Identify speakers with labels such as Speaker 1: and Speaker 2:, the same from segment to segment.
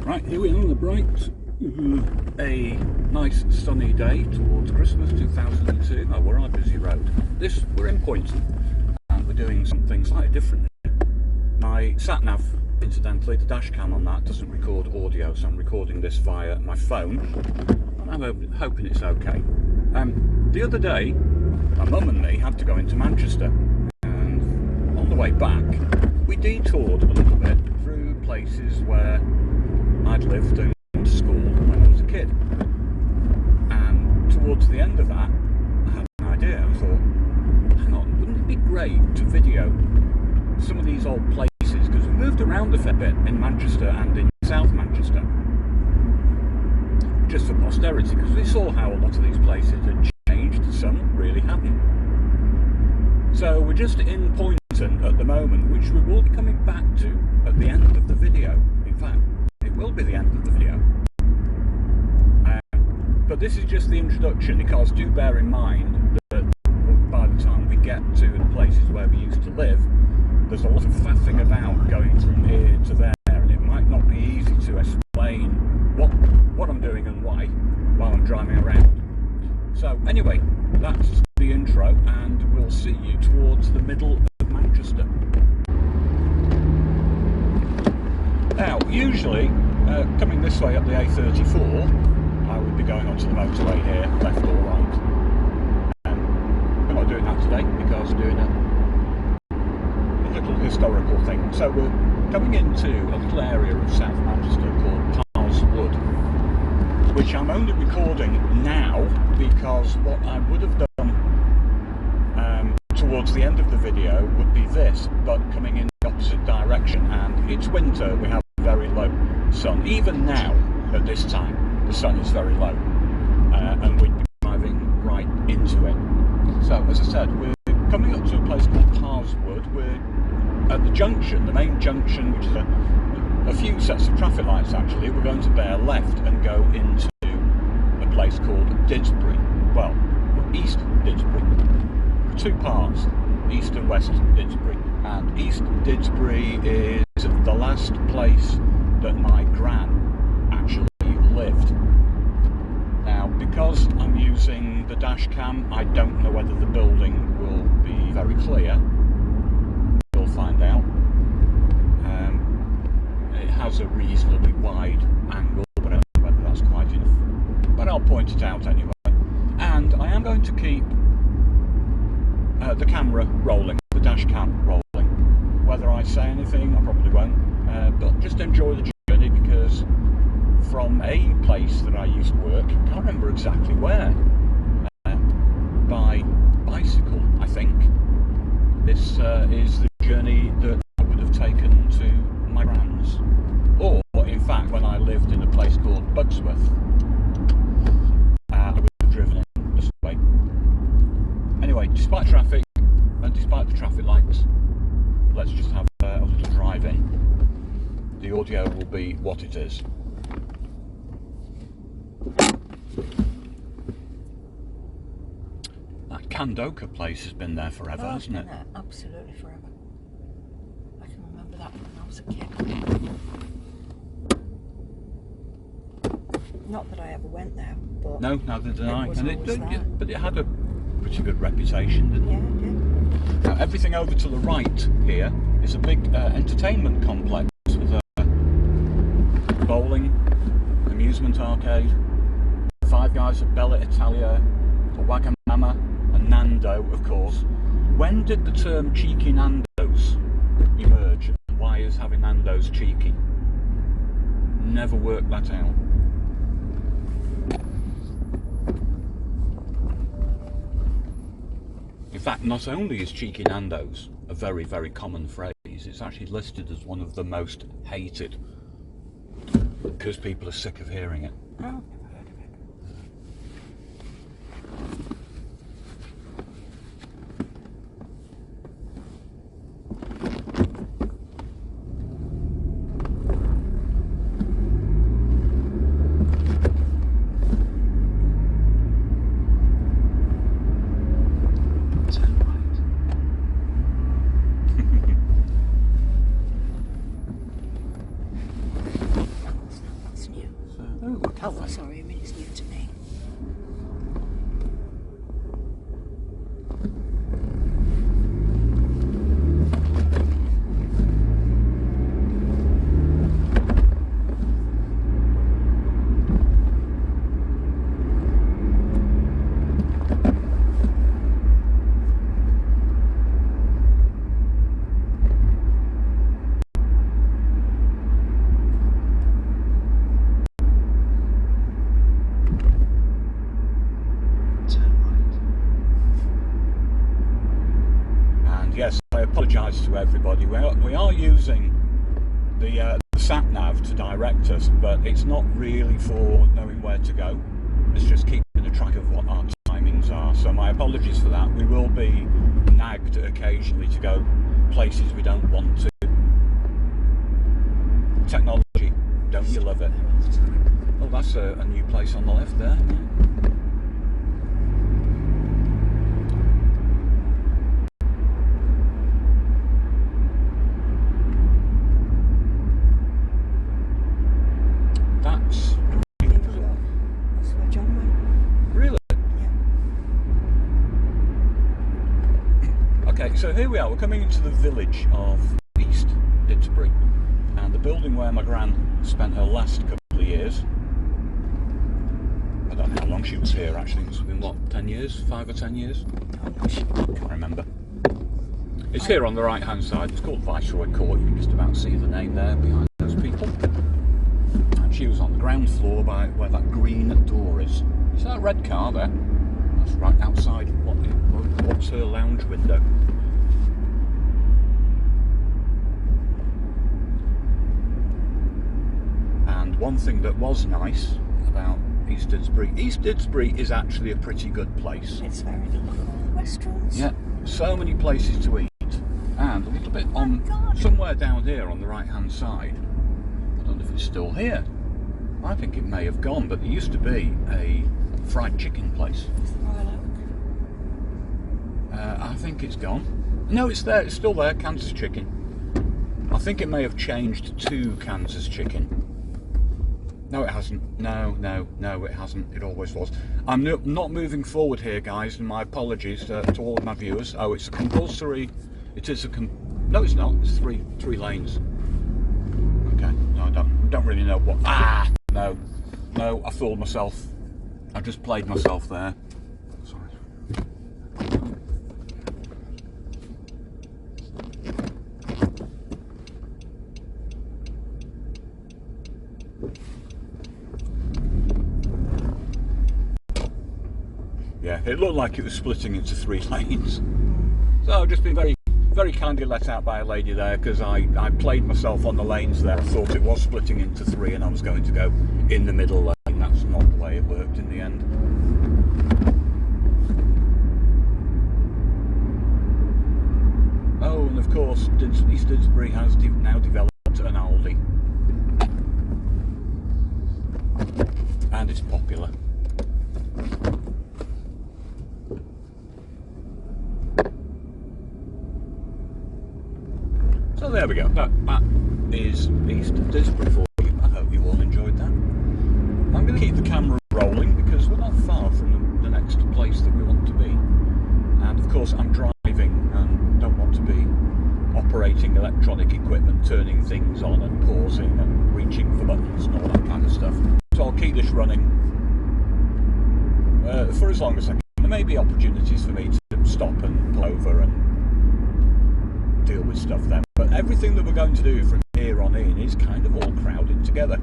Speaker 1: Right, here we are on a bright, a nice sunny day towards Christmas 2002. Oh, we're on a busy road. We're in Poynton, and we're doing something slightly different. My satnav, incidentally, the dash cam on that doesn't record audio, so I'm recording this via my phone. I'm hoping it's okay. The other day, my mum and me had to go into Manchester, and on the way back, we detoured a little bit through places where I'd lived and went to school when I was a kid. And towards the end of that, I had an idea. I thought, hang on, wouldn't it be great to video some of these old places? Because we moved around a fair bit in Manchester and in South Manchester, just for posterity, because we saw how a lot of these places had changed, some really hadn't. So we're just in Poynton at the moment, which we will be coming back to at the end of the video. In fact, it will be the end of the video. But this is just the introduction, because do bear in mind that by the time we get to the places where we used to live, there's a lot of faffing about going from here to there, and it might not be easy to explain what I'm doing and why while I'm driving around. So anyway, that's the intro, and we'll see you towards the middle of Manchester. Now, usually, coming this way up the A34, I would be going onto the motorway here, left or right. We're not doing that today, because we're doing a little historical thing. So we're coming into a little area of South Manchester called Wood, which I'm only recording now because what I would have done towards the end of the video would be this, but coming in the opposite direction. And it's winter, we have very low sun. Even now, at this time, the sun is very low, and we'd be driving right into it. So, as I said, we're coming up to a place called Wood. We're at the junction, the main junction, which is a few sets of traffic lights actually. We're going to bear left and go into a place called Didsbury. Well, East Didsbury. Two parts, East and West Didsbury. And East Didsbury is the last place that my gran actually lived. Now, because I'm using the dash cam, I don't know whether the building will be very clear. We'll find out. It has a reasonably wide angle, but I don't know whether that's quite enough. But I'll point it out anyway. And I am going to keep the camera rolling, the dash cam rolling. Whether I say anything, I probably won't. But just enjoy the journey, because from a place that I used to work, I can't remember exactly where, by bicycle, I think. This is the journey that I would have taken to my gran's. Or, in fact, when I lived in a place called Bugsworth, I would have driven in this way. Anyway, despite traffic, and despite the traffic lights, let's just have a little drive in. The audio will be what it is. That Candoka place has been there forever, hasn't it?
Speaker 2: There absolutely forever. I can remember that when I was a kid. Not that I ever went there, but
Speaker 1: no, neither did I.
Speaker 2: And
Speaker 1: but it had a pretty good reputation, didn't it?
Speaker 2: Yeah, it did.
Speaker 1: Now, everything over to the right here is a big entertainment complex with a bowling, amusement arcade, Five Guys at Bella Italia, a Wagamama, and Nando, of course. When did the term cheeky Nando's emerge? And why is having Nando's cheeky? Never worked that out. In fact, not only is cheeky Nando's a very, very common phrase, it's actually listed as one of the most hated, because people are sick of hearing it.
Speaker 2: Oh, never heard of it.
Speaker 1: I apologise to everybody. We are using the satnav to direct us, but it's not really for knowing where to go. It's just keeping a track of what our timings are. So my apologies for that. We will be nagged occasionally to go places we don't want to. Technology, don't you love it? Oh, that's a new place on the left there. That's
Speaker 2: where John went.
Speaker 1: really?
Speaker 2: Yeah.
Speaker 1: Okay, so here we are. We're coming into the village of East Didsbury, and the building where my gran spent her last couple of years. I don't know how long she was here actually. It must have been what, 10 years? 5 or 10 years? Can't remember. It's here on the right hand side. It's called Viceroy Court. You can just about see the name there behind those people. And she was on the ground floor by where that green door is. Is that a red car there? That's right outside what's her lounge window. And one thing that was nice about East Didsbury is actually a pretty good place.
Speaker 2: It's very good. Look at all the restaurants.
Speaker 1: Yeah, so many places to eat, and a little bit on somewhere down here on the right hand side. I don't know if it's still here. I think it may have gone, but there used to be a fried chicken place.
Speaker 2: It's the Royal Oak.
Speaker 1: I think it's gone. No, it's there. It's still there. Kansas Chicken. I think it may have changed to Kansas Chicken. No, it hasn't. No, it hasn't. It always was. I'm not moving forward here, guys, and my apologies to all of my viewers. Oh, it's a compulsory. It is a no, it's not. It's three lanes. Okay. No, I don't really know what. No, I fooled myself. I just played myself there. Sorry. Yeah, it looked like it was splitting into 3 lanes. So I've just been very kindly let out by a lady there, because I played myself on the lanes there. I thought it was splitting into 3 and I was going to go in the middle lane. That's not the way it worked in the end. Oh, and of course, East Didsbury has now developed an Aldi. And it's popular. So there we go. That is East Didsbury for you. I hope you all enjoyed that. I'm going to keep the camera rolling because we're not far from the next place that we want to be. And of course I'm driving and don't want to be operating electronic equipment, turning things on and pausing and reaching for buttons and all that kind of stuff. So I'll keep this running for as long as I can. There may be opportunities for me to stop and pull over and deal with stuff then. But everything that we're going to do from here on in is kind of all crowded together.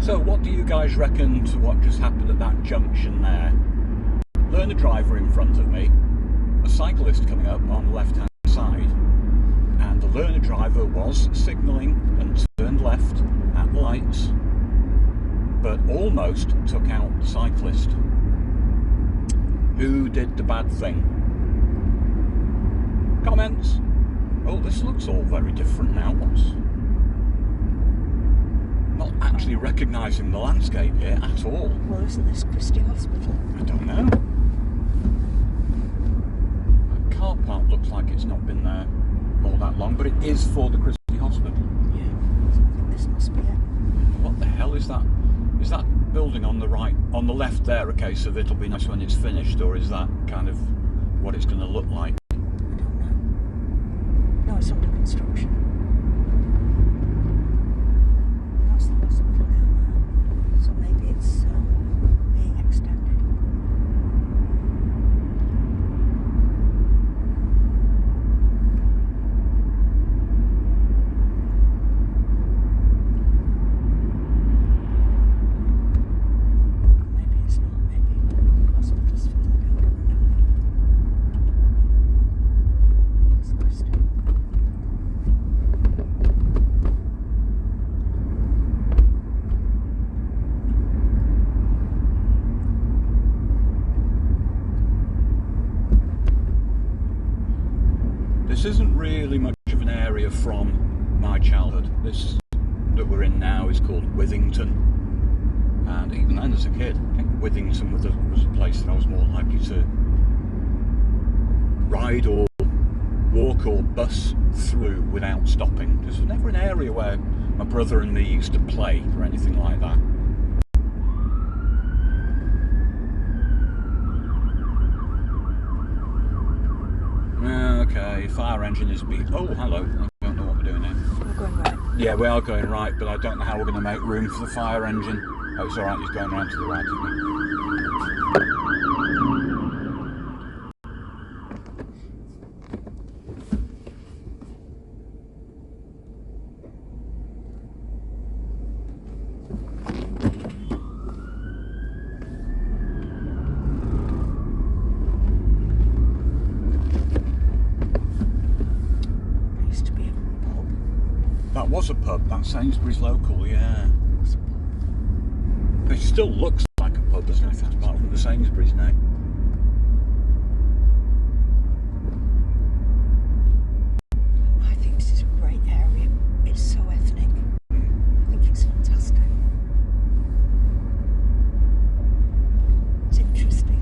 Speaker 1: So what do you guys reckon to what just happened at that junction there? Learner driver in front of me, a cyclist coming up on the left hand side, and the learner driver was signalling and turned left at the lights, but almost took out the cyclist. Who did the bad thing? Comments? Oh, this looks all very different now. What's... Not actually recognising the landscape here at all.
Speaker 2: Well, isn't this Christie Hospital?
Speaker 1: I don't know. That car park looks like it's not been there all that long, but it is for the Christie Hospital.
Speaker 2: Yeah, I think this must be it.
Speaker 1: What the hell is that? Is that building on the right, on the left there, a case of it'll be nice when it's finished, or is that kind of what it's going to look like?
Speaker 2: I don't know. No, it's under construction. That's the hospital down there. So maybe it's being extended.
Speaker 1: This isn't really much of an area from my childhood. This that we're in now is called Withington, and even then as a kid, I think Withington was a place that I was more likely to ride or walk or bus through without stopping. This was never an area where my brother and me used to play or anything like that. Okay, fire engine is beat. Oh, hello. I don't know what we're doing here.
Speaker 2: We're going right.
Speaker 1: Yeah, we are going right, but I don't know how we're going to make room for the fire engine. Oh, it's alright, he's going round to the right, isn't he? That was a pub, that Sainsbury's local, yeah. It still looks like a pub, doesn't it? Apart from the Sainsbury's name.
Speaker 2: I think this is a great area. It's so ethnic. I think it's fantastic. It's interesting.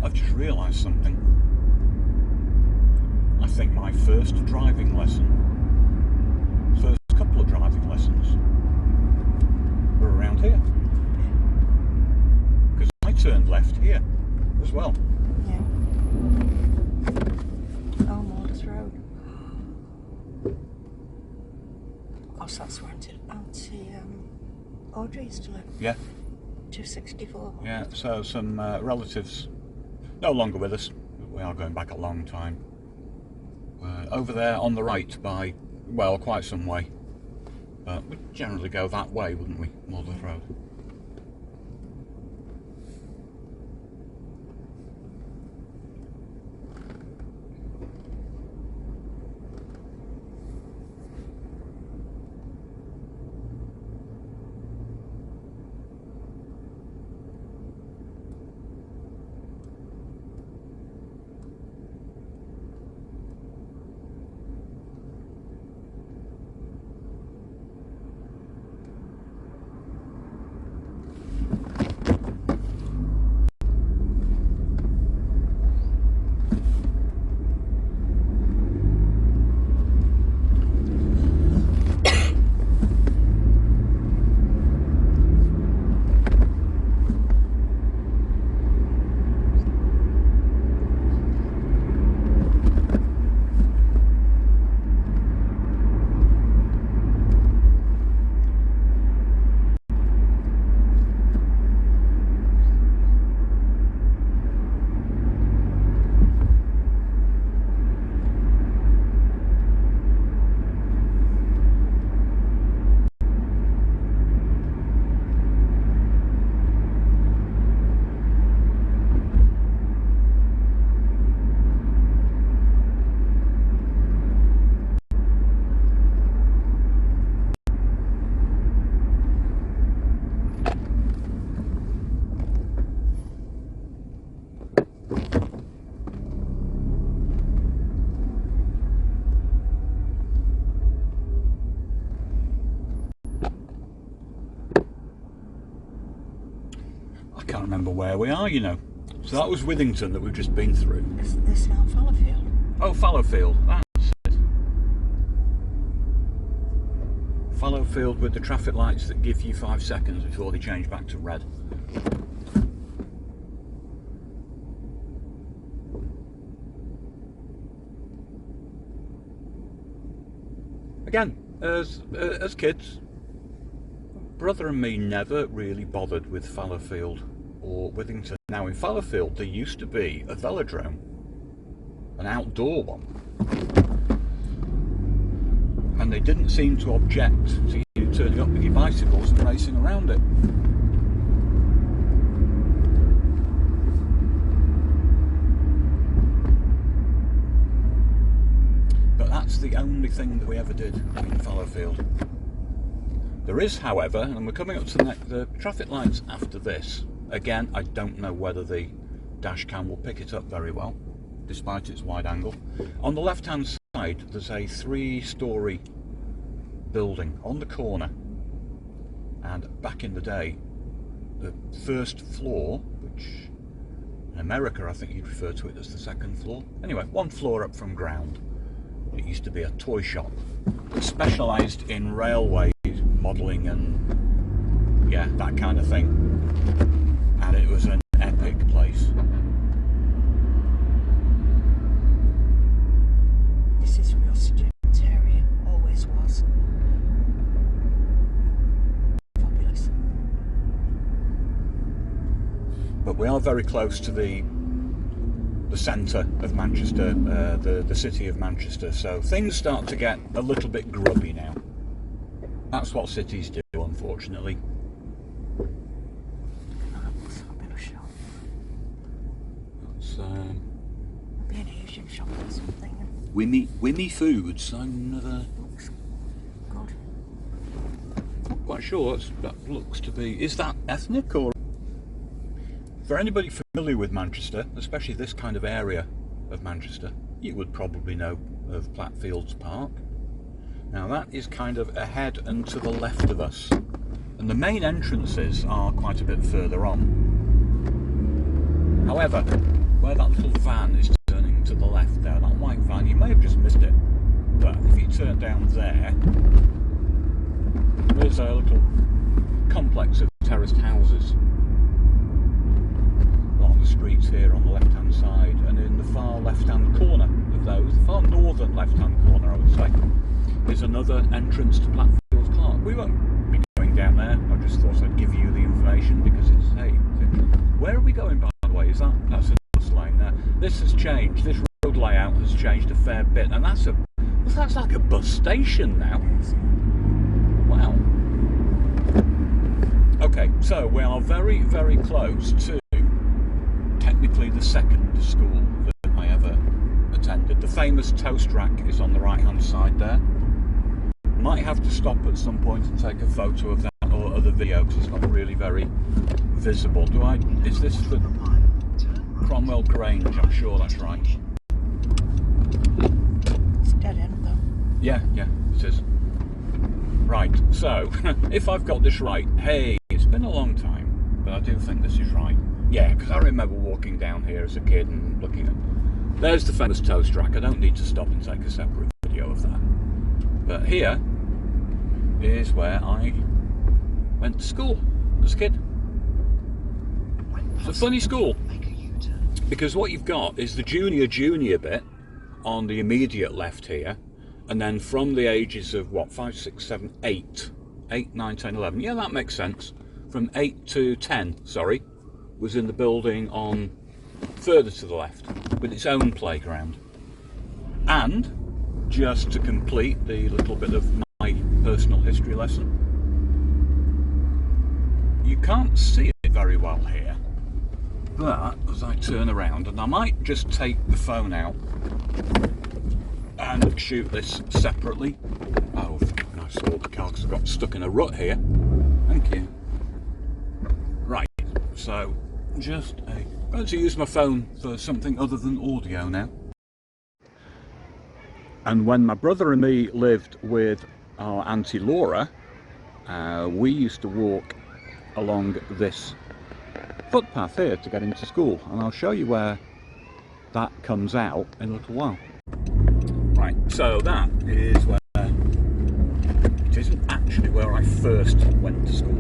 Speaker 1: I've just realised something. I think my first driving lesson, first couple of driving lessons, were around here. Because I turned left here as well.
Speaker 2: Yeah. Oh, Moor's Road. Of course, that's where Auntie Audrey used to live.
Speaker 1: Yeah.
Speaker 2: 264.
Speaker 1: Yeah, so some relatives no longer with us. We are going back a long time. Over there on the right by, well, quite some way. We'd generally go that way, wouldn't we? Moor's Road. remember where we are, you know. So that was Withington that we've just been through.
Speaker 2: This now Fallowfield.
Speaker 1: Oh, Fallowfield, that's it. Fallowfield with the traffic lights that give you 5 seconds before they change back to red. Again, as kids, brother and me never really bothered with Fallowfield or Withington. Now in Fallowfield there used to be a velodrome, an outdoor one, and they didn't seem to object to you turning up with your bicycles and racing around it. But that's the only thing that we ever did in Fallowfield. There is, however, and we're coming up to the traffic lights after this. Again, I don't know whether the dash cam will pick it up very well, despite its wide angle. On the left-hand side, there's a 3-storey building on the corner. And back in the day, the first floor, which in America I think you'd refer to it as the second floor. Anyway, 1 floor up from ground. It used to be a toy shop that specialised in railway modelling and yeah, that kind of thing. And it was an epic place.
Speaker 2: This is a real student area, always was. Fabulous.
Speaker 1: But we are very close to the centre of Manchester, the city of Manchester, so things start to get a little bit grubby now. That's what cities do, unfortunately.
Speaker 2: Fabulous shop.
Speaker 1: That's
Speaker 2: Maybe an Asian shop or something.
Speaker 1: Wimmy Foods. I never.
Speaker 2: Looks good.
Speaker 1: Not quite sure. That looks to be. Is that ethnic or? For anybody familiar with Manchester, especially this kind of area of Manchester, you would probably know of Plattfields Park. Now that is kind of ahead and to the left of us, and the main entrances are quite a bit further on. However, where that little van is turning to the left there, that white van, you may have just missed it, but if you turn down there, there's a little complex of terraced houses along the streets here on the left hand side, and in the far left hand corner of those, the far northern left hand corner I would say, is another entrance to Plattfields Park. We won't be going down there, I just thought I'd give you the information because it's, hey, where are we going by the way? That's a bus lane there. This has changed, this road layout has changed a fair bit, and that's like a bus station now. Wow. Okay, so we are very, very close to technically the second school that I ever attended. The famous toast rack is on the right hand side there. Might have to stop at some point and take a photo of that or other video because it's not really very visible. Is this the Cromwell Grange? I'm sure that's right.
Speaker 2: It's dead end though.
Speaker 1: Yeah, it is. Right, so if I've got this right, hey, it's been a long time, but I do think this is right. Yeah, because I remember walking down here as a kid and looking at... There's the famous toast rack. I don't need to stop and take a separate video of that. But here is where I went to school as a kid. It's a funny school, because what you've got is the junior bit on the immediate left here, and then from the ages of what, 5, 6, 7, 8, 9, 10, 11, yeah, that makes sense, from 8 to 10, sorry, was in the building on further to the left with its own playground. And just to complete the little bit of my personal history lesson, you can't see it very well here, but as I turn around, and I might just take the phone out and shoot this separately. Oh, I saw the car because I got stuck in a rut here. Thank you. Right, so I'm going to use my phone for something other than audio now. And when my brother and me lived with our Auntie Laura, we used to walk along this footpath here to get into school, and I'll show you where that comes out in a little while. Right, so that is where, it isn't actually where I first went to school.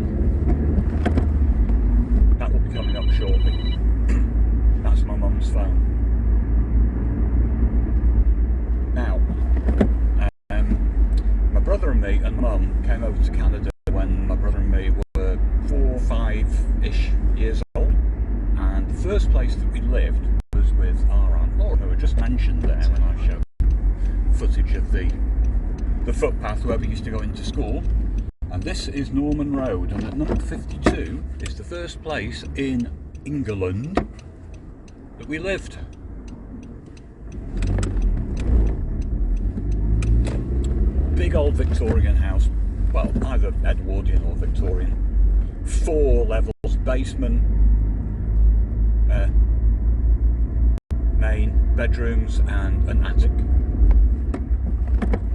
Speaker 1: That will be coming up shortly. That's my mum's phone. Now, my brother and me and mum came over to Canada when my brother and me were 4 or 5-ish years old, and the first place that we lived was with our Aunt Laura, who I just mentioned there when I showed footage of the footpath where we used to go into school. And this is Norman Road, and at number 52 is the first place in England that we lived. Big old Victorian house, well, either Edwardian or Victorian. 4 levels, basement, main, bedrooms and an attic.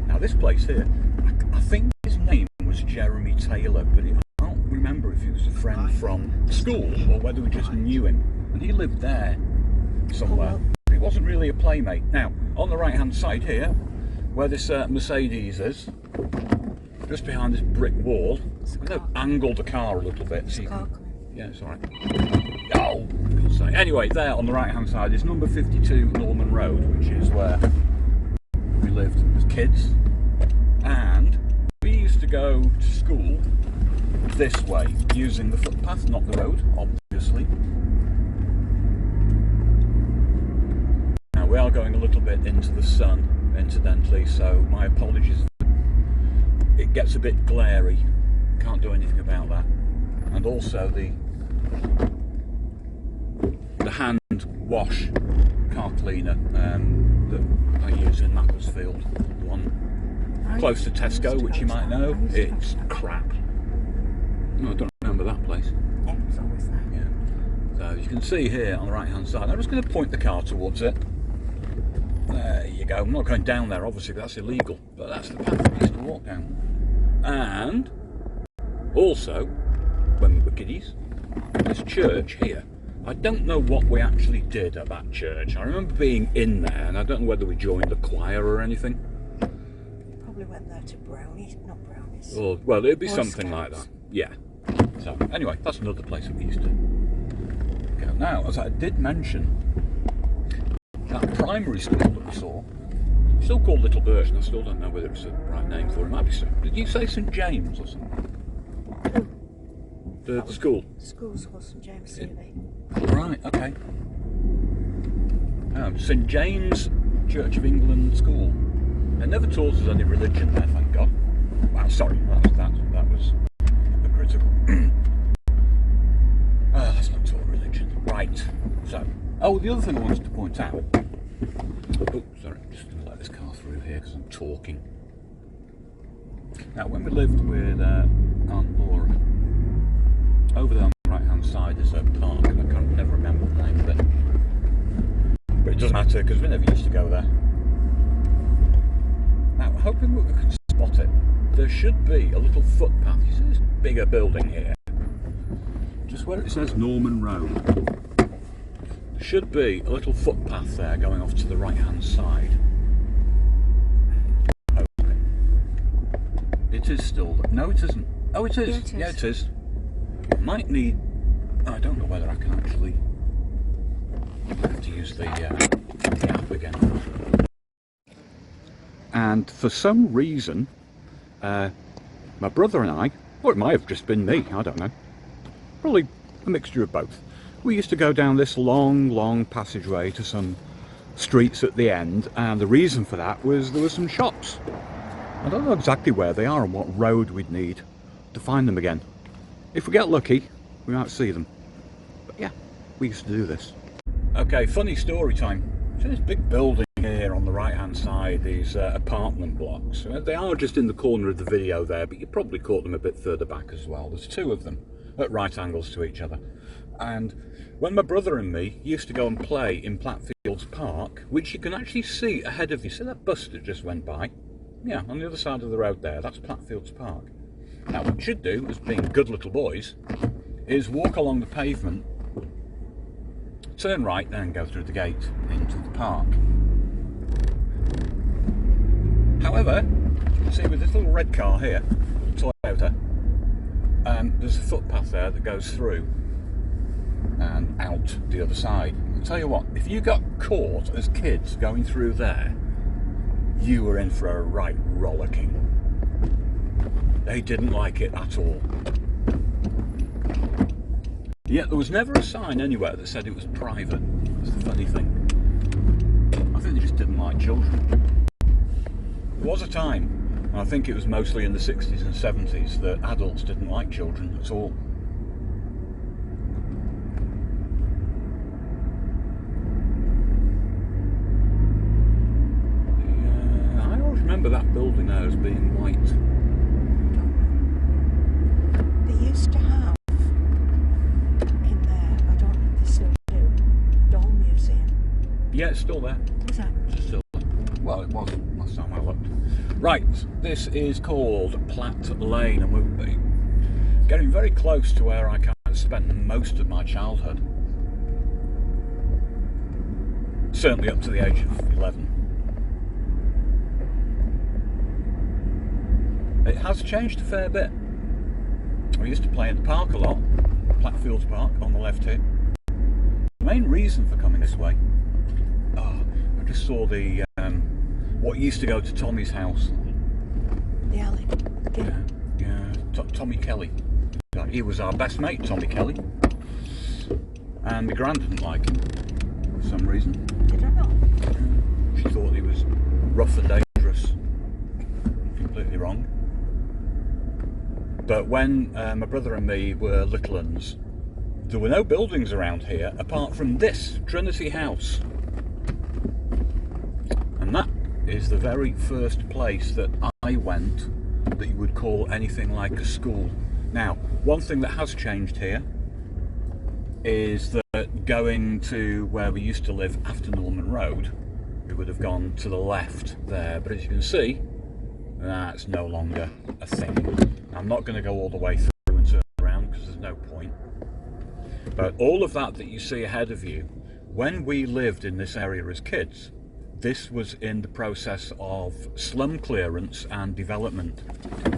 Speaker 1: Now this place here, I think his name was Jeremy Taylor, but I can't remember if he was a friend from school or whether we just knew him. And he lived there somewhere. He wasn't really a playmate. Now, on the right hand side here, where this Mercedes is, just behind this brick wall, I'm going to angle the car a little bit. So you can, yeah, it's alright. Oh, God's sake. Anyway, there on the right hand side is number 52 Norman Road, which is where we lived as kids. And we used to go to school this way, using the footpath, not the road, obviously. Now we are going a little bit into the sun, incidentally, so my apologies. It gets a bit glary, can't do anything about that. And also the hand wash car cleaner that I use in Macclesfield, the one close to Tesco, which you might know, it's crap. No, I don't remember that place.
Speaker 2: Yeah, it was always there.
Speaker 1: Yeah. So you can see here on the right hand side, I'm just going to point the car towards it. There you go. I'm not going down there, obviously, that's illegal, but that's the path we used to walk down. And also, when we were kiddies, this church here, I don't know what we actually did at that church. I remember being in there, and I don't know whether we joined the choir or anything.
Speaker 2: Probably went there to brownies, not brownies.
Speaker 1: Or, well, it'd be
Speaker 2: Boy
Speaker 1: something
Speaker 2: Scouts.
Speaker 1: like that. Yeah. So, anyway, that's another place that we used to go. Now, as I did mention, that primary school that we saw, still called Little Birch, and I still don't know whether it's the right name for it. It might be did you say St James or something? The school?
Speaker 2: Schools was St James CV.
Speaker 1: Right, okay. St James Church of England School. They never taught us any religion there, thank God. Well, sorry, that was hypocritical. That's not taught religion. Right, so, the other thing I wanted to point out. Oh, sorry, I'm just going to let this car through here because I'm talking. Now, when we lived with Aunt Laura, over there on the right hand side is a park, and I can't never remember the name of it. But it doesn't matter because we never used to go there. Now, hoping we can spot it, there should be a little footpath. You see this bigger building here? Just where it says Norman Road. There should be a little footpath there going off to the right hand side. Okay. It is still... No, it isn't. Oh, it is.
Speaker 2: Yeah, it is.
Speaker 1: Yeah, it is. Might need... I don't know whether I can actually... I have to use the app again. And for some reason, my brother and I, or it might have just been me, I don't know, probably a mixture of both, we used to go down this long passageway to some streets at the end, and the reason for that was there were some shops. I don't know exactly where they are and what road we'd need to find them again. If we get lucky, we might see them. But yeah, we used to do this. Okay, funny story time. So this big building here on the right hand side, these apartment blocks. They are just in the corner of the video there, but you probably caught them a bit further back as well. There's 2 of them at right angles to each other. And when my brother and me used to go and play in Plattfields Park, which you can actually see ahead of you, see that bus that just went by? Yeah, on the other side of the road there, that's Plattfields Park. Now what you should do, as being good little boys, is walk along the pavement turn right, then go through the gate into the park. However, you can see with this little red car here, Toyota, there's a footpath there that goes through and out the other side. I'll tell you what, if you got caught as kids going through there, you were in for a right rollicking. They didn't like it at all. Yet there was never a sign anywhere that said it was private. That's the funny thing. I think they just didn't like children. There was a time, and I think it was mostly in the 60s and 70s, that adults didn't like children at all. I always remember that building there as being white.
Speaker 2: They used to have in there, I don't know if they still do, doll museum.
Speaker 1: Yeah, it's still there.
Speaker 2: Is that?
Speaker 1: It's still there. Well, it was last time I looked. Right, this is called Platt Lane, and we're getting very close to where I kind of spent most of my childhood. Certainly up to the age of 11. It has changed a fair bit. We used to play in the park a lot, Plattfields Park on the left here. The main reason for coming this way, I just saw the what used to go to Tommy's house.
Speaker 2: The alley.
Speaker 1: Yeah, Tommy Kelly. He was our best mate, Tommy Kelly. And my gran didn't like him for some reason.
Speaker 2: Did I not?
Speaker 1: She thought he was rough and dangerous. Completely wrong. But when my brother and me were little uns, there were no buildings around here apart from this Trinity House. And that is the very first place that I went that you would call anything like a school. Now, one thing that has changed here is that going to where we used to live after Norman Road, we would have gone to the left there, but as you can see, that's no longer a thing. I'm not going to go all the way through and turn around because there's no point. But all of that you see ahead of you, when we lived in this area as kids, this was in the process of slum clearance and development.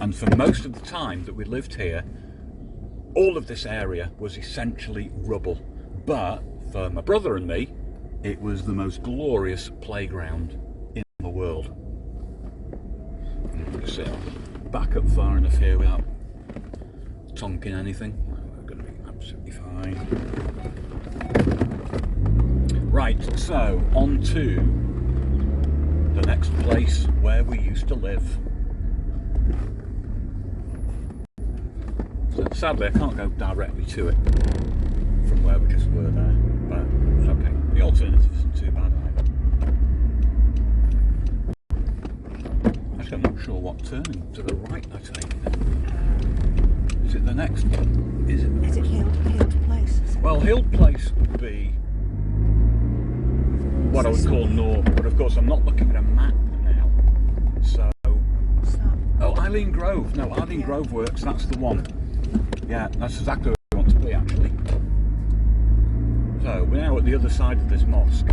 Speaker 1: And for most of the time that we lived here, all of this area was essentially rubble. But for my brother and me, it was the most glorious playground in the world. Let's see, I'll back up far enough here without tonking anything. We're going to be absolutely fine. Right, so on to the next place where we used to live. So sadly I can't go directly to it from where we just were there, but it's okay. The alternative isn't too bad either. Actually I'm not sure what turning to the right I take. Is it the next one? Is it
Speaker 2: Hild Place?
Speaker 1: Well, Hild Place would be what I would call north, but of course I'm not looking at a map now. So,
Speaker 2: what's that?
Speaker 1: Oh, Eileen Grove. No, Eileen Grove works. That's the one. Yeah, that's exactly where we want to be actually. So we're now at the other side of this mosque,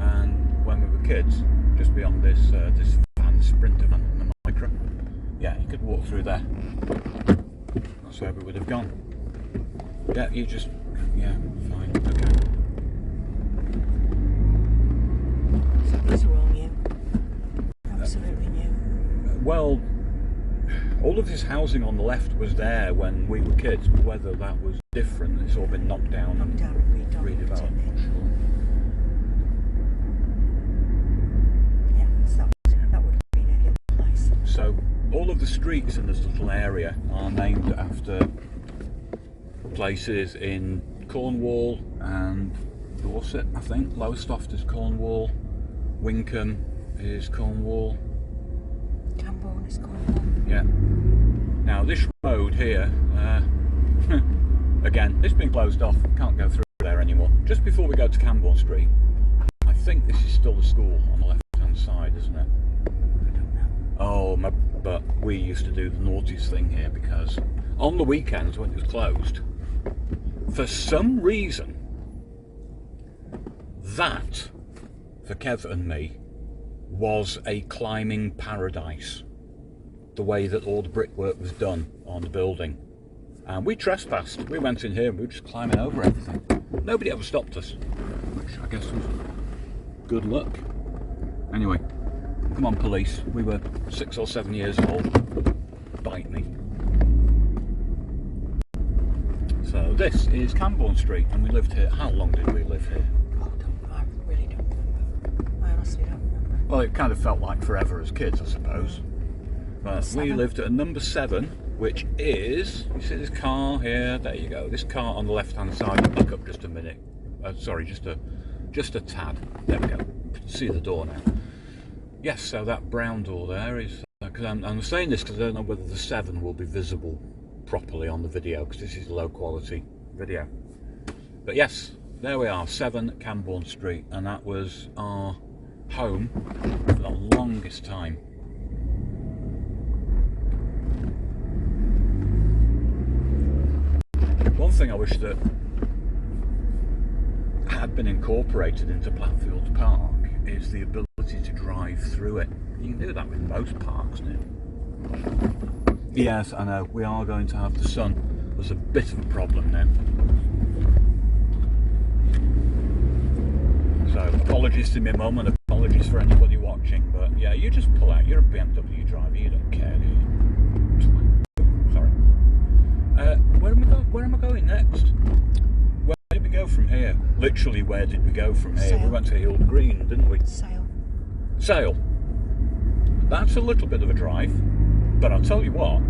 Speaker 1: and when we were kids, just beyond this this van, Sprinter van, and the Micra. Yeah, you could walk through there. That's where we would have gone. Yeah, you just, yeah, fine, okay.
Speaker 2: So these are all new. Absolutely new.
Speaker 1: Well, all of this housing on the left was there when we were kids, but whether that was different, it's all been knocked down and redeveloped.
Speaker 2: Yeah, so that would have been a Hill Place.
Speaker 1: So all of the streets in this little area are named after places in Cornwall and Dorset, I think. Lowestoft is Cornwall, Winkham is Cornwall.
Speaker 2: Camborne is Cornwall.
Speaker 1: Yeah. Now this road here, again, it's been closed off, can't go through there anymore. Just before we go to Camborne Street, I think this is still the school on the left hand side, isn't it?
Speaker 2: I don't know.
Speaker 1: Oh, but we used to do the naughtiest thing here, because on the weekends when it was closed, For some reason, that, for Kev and me, was a climbing paradise. The way that all the brickwork was done on the building. And we trespassed. We went in here and we were just climbing over everything. Nobody ever stopped us, which I guess was good luck. Anyway, come on police. We were 6 or 7 years old. Bite me. So this is Cambourne Street and we lived here. How long did we live here?
Speaker 2: Oh, I really don't remember. I honestly don't remember.
Speaker 1: Well, it kind of felt like forever as kids, I suppose. But we lived at number 7, which is, you see this car here, there you go, this car on the left hand side. Back up just a minute, sorry, just a tad, there we go, you can see the door now. Yes, so that brown door there is, because I'm saying this because I don't know whether the 7 will be visible properly on the video, because this is low quality video. But yes, there we are, 7 Cambourne Street, and that was our home for the longest time. One thing I wish that had been incorporated into Fallowfield Park is the ability to drive through it. You can do that with most parks now. Yes, I know, we are going to have the sun. There's a bit of a problem now. So apologies to my mum and apologies for anybody watching, but yeah, you just pull out. You're a BMW driver, you don't care, do you? Sorry. Where am I going next? Where did we go from here? Literally, where did we go from here?
Speaker 2: Sale.
Speaker 1: We went to Hill Green, didn't we?
Speaker 2: Sale.
Speaker 1: Sale. That's a little bit of a drive, but I'll tell you what.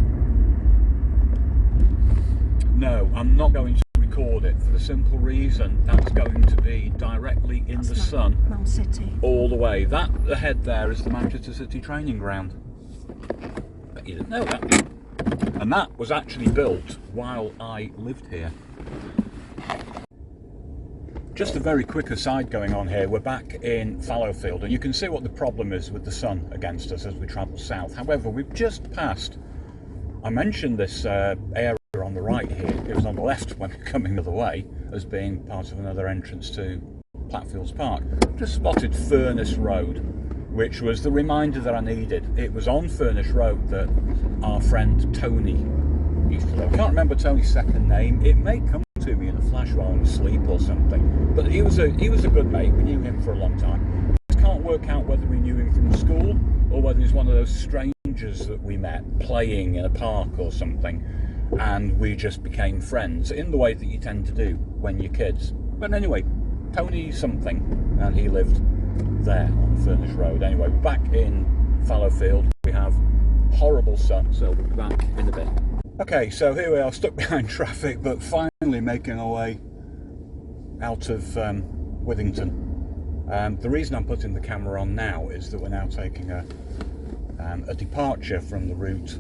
Speaker 1: No, I'm not going to record it for the simple reason that's going to be directly in the sun
Speaker 2: Man City.
Speaker 1: all the way. That ahead there is the Manchester City training ground. Bet you didn't know that. And that was actually built while I lived here. Just a very quick aside going on here. We're back in Fallowfield and you can see what the problem is with the sun against us as we travel south. However, we've just passed, I mentioned this area on the right here. It was on the left when coming the other way as being part of another entrance to Fallowfield Park. Just spotted Furnace Road, which was the reminder that I needed. It was on Furnace Road that our friend Tony used to live. I can't remember Tony's second name. It may come to me in a flash while I'm asleep or something. But he was a good mate. We knew him for a long time. Just can't work out whether we knew him from school or whether he's one of those strangers that we met playing in a park or something, and we just became friends in the way that you tend to do when you're kids. But anyway, Tony something, and he lived there on Furnace Road. Anyway, we're back in Fallowfield. We have horrible sun, so we'll be back in a bit. Okay, so here we are, stuck behind traffic, but finally making our way out of Withington. The reason I'm putting the camera on now is that we're now taking a departure from the route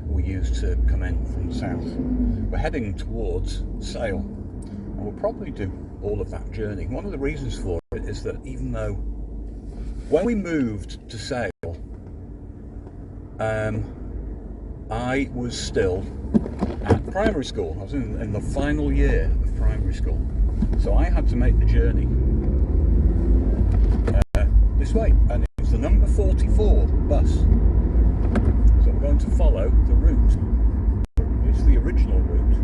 Speaker 1: we used to come in from the south. We're heading towards Sale, and we'll probably do all of that journey. One of the reasons for it is that even though when we moved to Sale, I was still at primary school. I was in the final year of primary school, so I had to make the journey this way, and it's the number 44 bus. So we're going to follow the route. It's the original route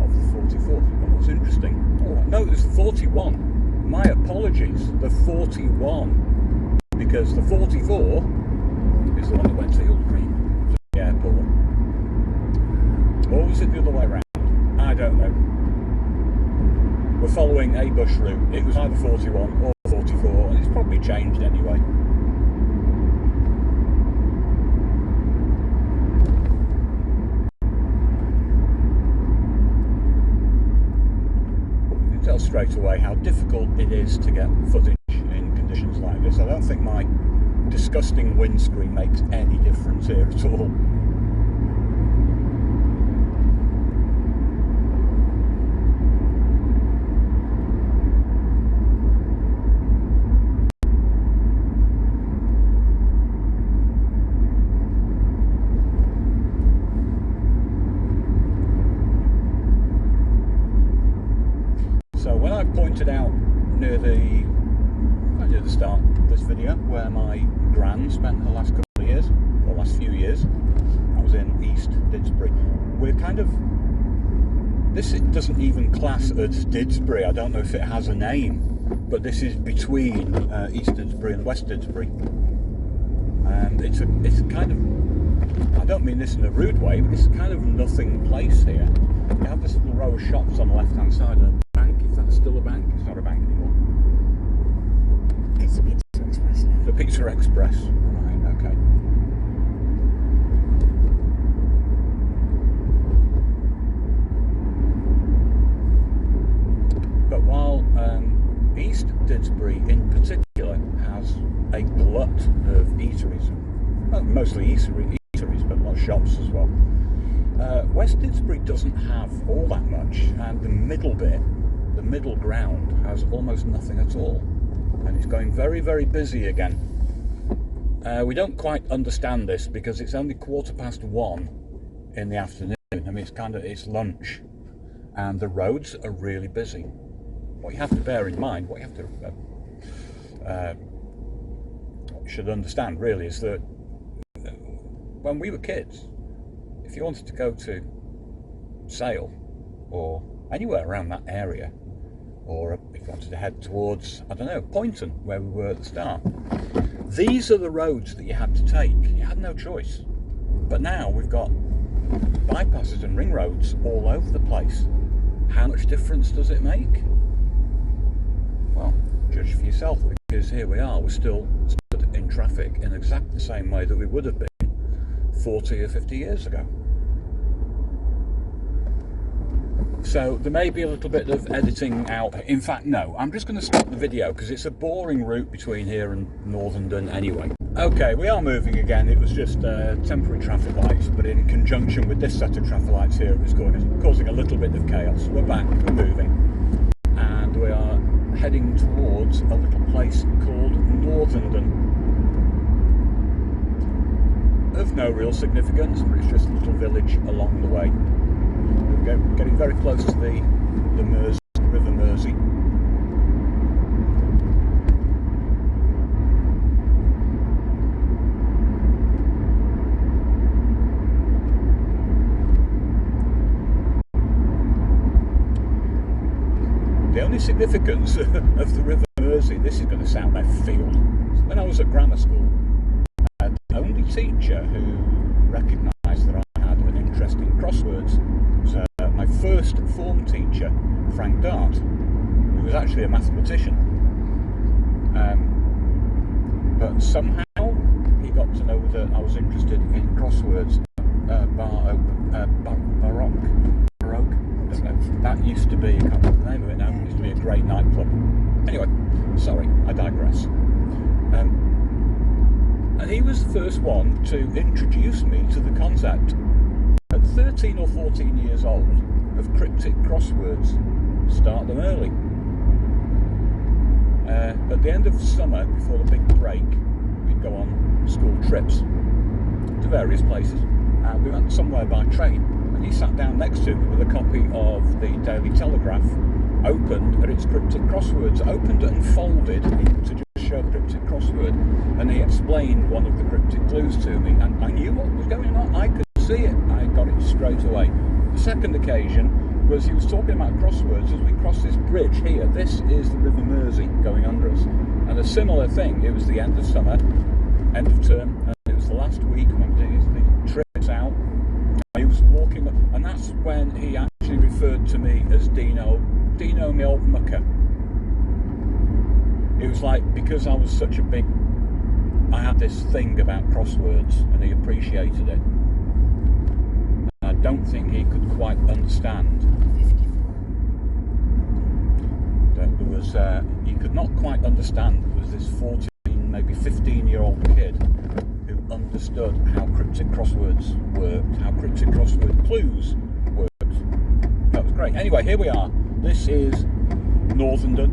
Speaker 1: of the 44. And what's interesting, oh no, it's the 41. My apologies, the 41, because the 44 is the one that went to Hill Green, to the airport. Or was it the other way around? I don't know. We're following a bush route. It was either 41 or 44, and it's probably changed anyway. You can tell straight away how difficult it is to get footage in conditions like this. I don't think my disgusting windscreen makes any difference here at all. you at the start of this video where my gran spent her last couple of years, or last few years. I was in East Didsbury. We're kind of, this doesn't even class as Didsbury. I don't know if it has a name, but this is between East Didsbury and West Didsbury. And it's kind of, I don't mean this in a rude way, but it's kind of nothing place here. You have this little row of shops on the left hand side of the bank. Is that still a bank? It's not a bank anymore.
Speaker 2: It's a Pizza Express now.
Speaker 1: The Pizza Express. Right, okay. But while East Didsbury in particular has a glut of eateries, well, mostly eateries, but a lot of shops as well. West Didsbury doesn't have all that much, and the middle bit, the middle ground, has almost nothing at all, and it's going very, very busy again. We don't quite understand this because it's only 1:15 in the afternoon. I mean, it's lunch, and the roads are really busy. What you have to bear in mind, what you have to should understand really, is that when we were kids, if you wanted to go to Sale or anywhere around that area, or if you wanted to head towards, I don't know, Poynton, where we were at the start, these are the roads that you had to take. You had no choice. But now we've got bypasses and ring roads all over the place. How much difference does it make? Well, judge for yourself, because here we are, we're still stood in traffic in exactly the same way that we would have been 40 or 50 years ago. So there may be a little bit of editing out. In fact, no, I'm just going to stop the video because it's a boring route between here and Northenden anyway. Okay, we are moving again. It was just temporary traffic lights, but in conjunction with this set of traffic lights here, it was causing a little bit of chaos. We're back, we're moving, and we are heading towards a little place called Northenden. Of no real significance, but it's just a little village along the way. We're getting very close to the Mersey, River Mersey. The only significance of the River Mersey, this is going to sound left field. When I was at grammar school, I had the only teacher who recognised that I had an interest in crosswords was my first form teacher, Frank Dart, who was actually a mathematician. But somehow he got to know that I was interested in crosswords. Baroque. That used to be, I can't remember the name of it now, it used to be a great nightclub. Anyway, sorry, I digress. And he was the first one to introduce me to the concept, at 13 or 14 years old, of cryptic crosswords. Start them early. At the end of summer, before the big break, we'd go on school trips to various places. And we went somewhere by train, and he sat down next to me with a copy of the Daily Telegraph, opened at its cryptic crosswords, opened and folded to just show the cryptic crossword, and he explained one of the cryptic clues to me, and I knew what was going on. I could see it. I got it straight away. The second occasion was he was talking about crosswords as we crossed this bridge here. This is the River Mersey going under us, and a similar thing. It was the end of summer, end of term, and it was the last week when we did the trips out. He was walking, and that's when he actually referred to me as Dino, me old mucker. It was like, because I was such a big, I had this thing about crosswords, and he appreciated it. I don't think he could quite understand that there was, he could not quite understand there was this 14, maybe 15-year-old kid who understood how cryptic crosswords worked, how cryptic crossword clues worked. That was great. Anyway, here we are. This is Northenden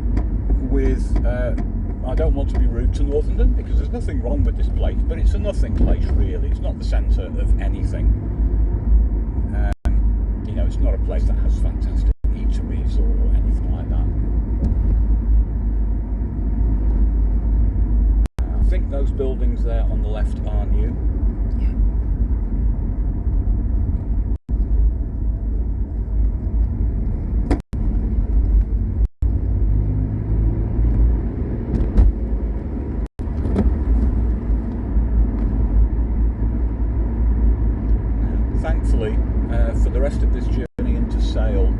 Speaker 1: with, I don't want to be rude to Northenden because there's nothing wrong with this place, but it's a nothing place really. It's not the centre of anything. You know, it's not a place that has fantastic eateries or anything like that. think those buildings there on the left are new.
Speaker 2: Yeah.
Speaker 1: Thankfully, for the rest of this journey into Sale,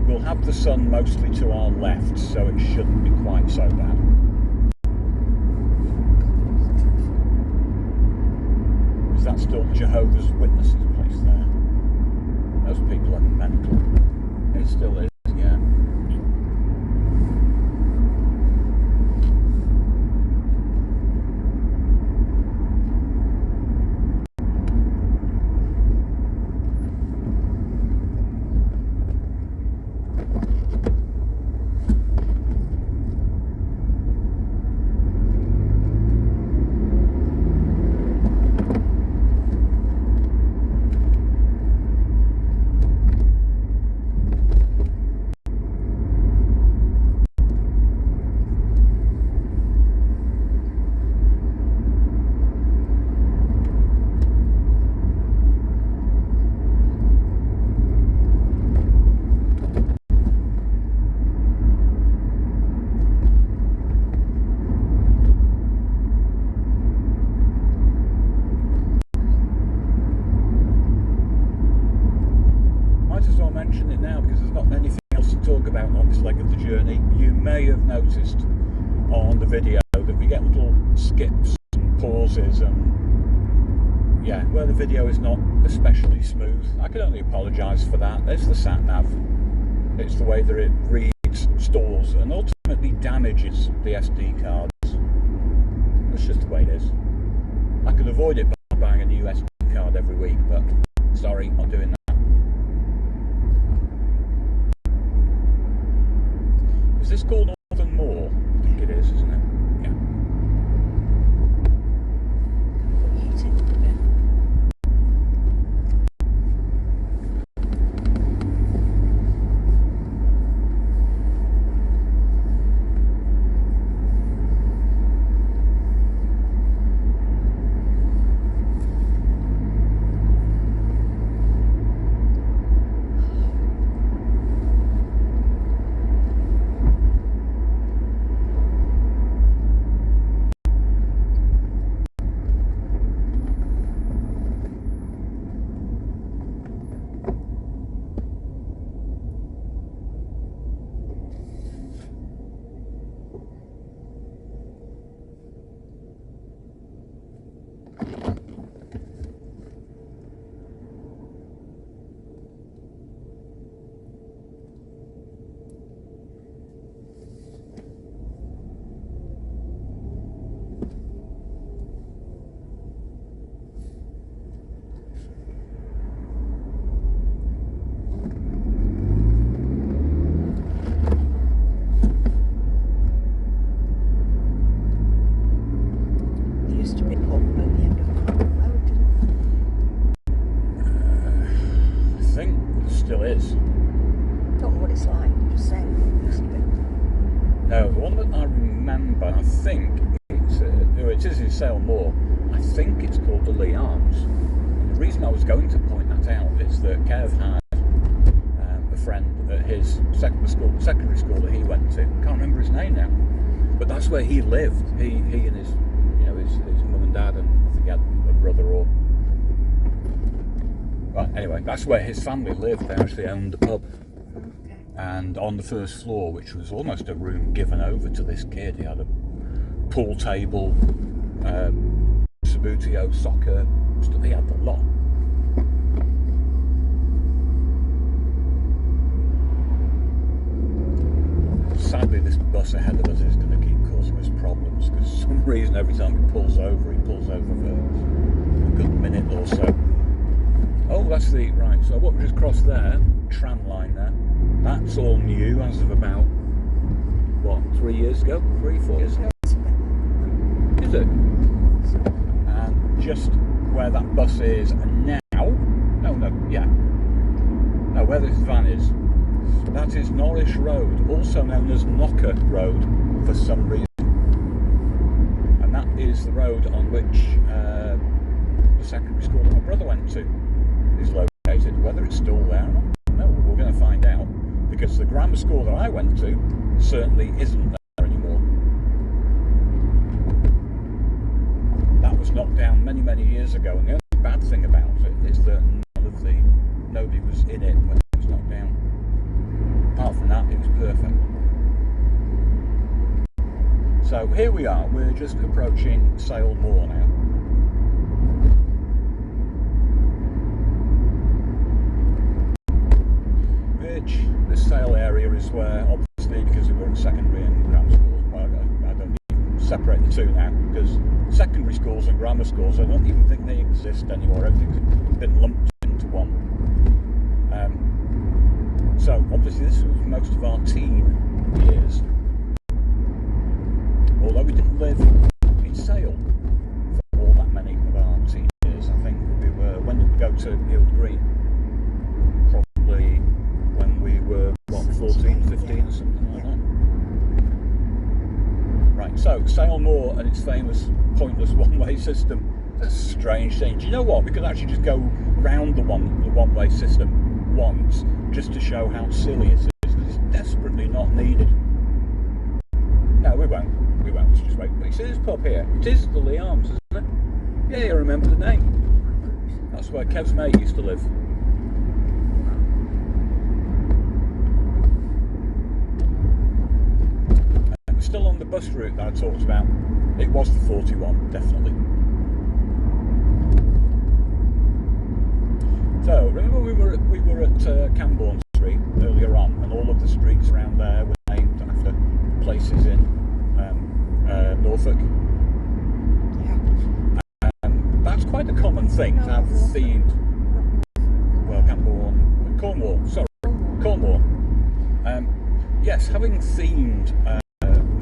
Speaker 1: we'll have the sun mostly to our left, so it shouldn't be quite so bad. Is that still Jehovah's Witnesses place there? Those people are mental. It still is, yeah. Mention it now because there's not anything else to talk about on this leg of the journey. You may have noticed on the video that we get little skips and pauses, and yeah, where the video is not especially smooth. I can only apologise for that. It's the satnav. It's the way that it reads, stores, and ultimately damages the SD cards. That's just the way it is. I could avoid it by buying a new SD card every week, but sorry, not doing that. Is this called Northenden Moor? I think it is, isn't it? Yeah. Still is.
Speaker 2: Don't know what it's like, I'm just saying.
Speaker 1: No, the one that I remember, I think it is in Sale Moor. I think it's called the Lee Arms. And the reason I was going to point that out is that Kev had a friend at his secondary school that he went to. Can't remember his name now, but that's where he lived. He and his, his mum and dad, and I think he had a brother or. Right, anyway, that's where his family lived. They actually owned the pub. And on the first floor, which was almost a room given over to this kid, he had a pool table, Sabutio, soccer, he had the lot. Sadly, this bus ahead of us is going to keep causing us problems, because for some reason every time he pulls over for a good minute or so. Oh, that's the, right, so what we just crossed there, tram line there, that's all new as of about, what, 3 years ago? 3, 4 years ago? Is it? And just where that bus is now, where this van is, that is Norwich Road, also known as Knocker Road for some reason. And is the road on which the secondary school that my brother went to is located. Whether it's still there or not, no, we're going to find out, because the grammar school that I went to certainly isn't there anymore. That was knocked down many, many years ago, and the only bad thing about it is that nobody was in it when it was knocked down. Apart from that, it was perfect. So here we are, we're just approaching Sale Moor now. Which, this Sale area is where, obviously, because we were at secondary and grammar schools, well, I don't even separate the two now, because secondary schools and grammar schools, I don't even think they exist anymore. Everything's been lumped into one. So obviously this was most of our teen years. Although we didn't live in Sale for all that many of our teen years. I think we were, when did we go to Hild Green? Probably when we were, what, 14, 15 or something like that. Right, so Sale Moor and its famous pointless one-way system. That's a strange thing. Do you know what? We could actually just go round the one-way system once, just to show how silly it is, because it's desperately not needed. No, we won't. We won't. Let's just wait. You see this pub here? It is the Lee Arms, isn't it? Yeah, you remember the name. That's where Kev's mate used to live. We're still on the bus route that I talked about. It was the 41, definitely. So, remember we were at Camborne Street earlier on, and all of the streets around there were named after places in Norfolk? Yeah. That's quite a common thing to have themed, well, Camborne, Cornwall, sorry, Cornwall. Yes, having themed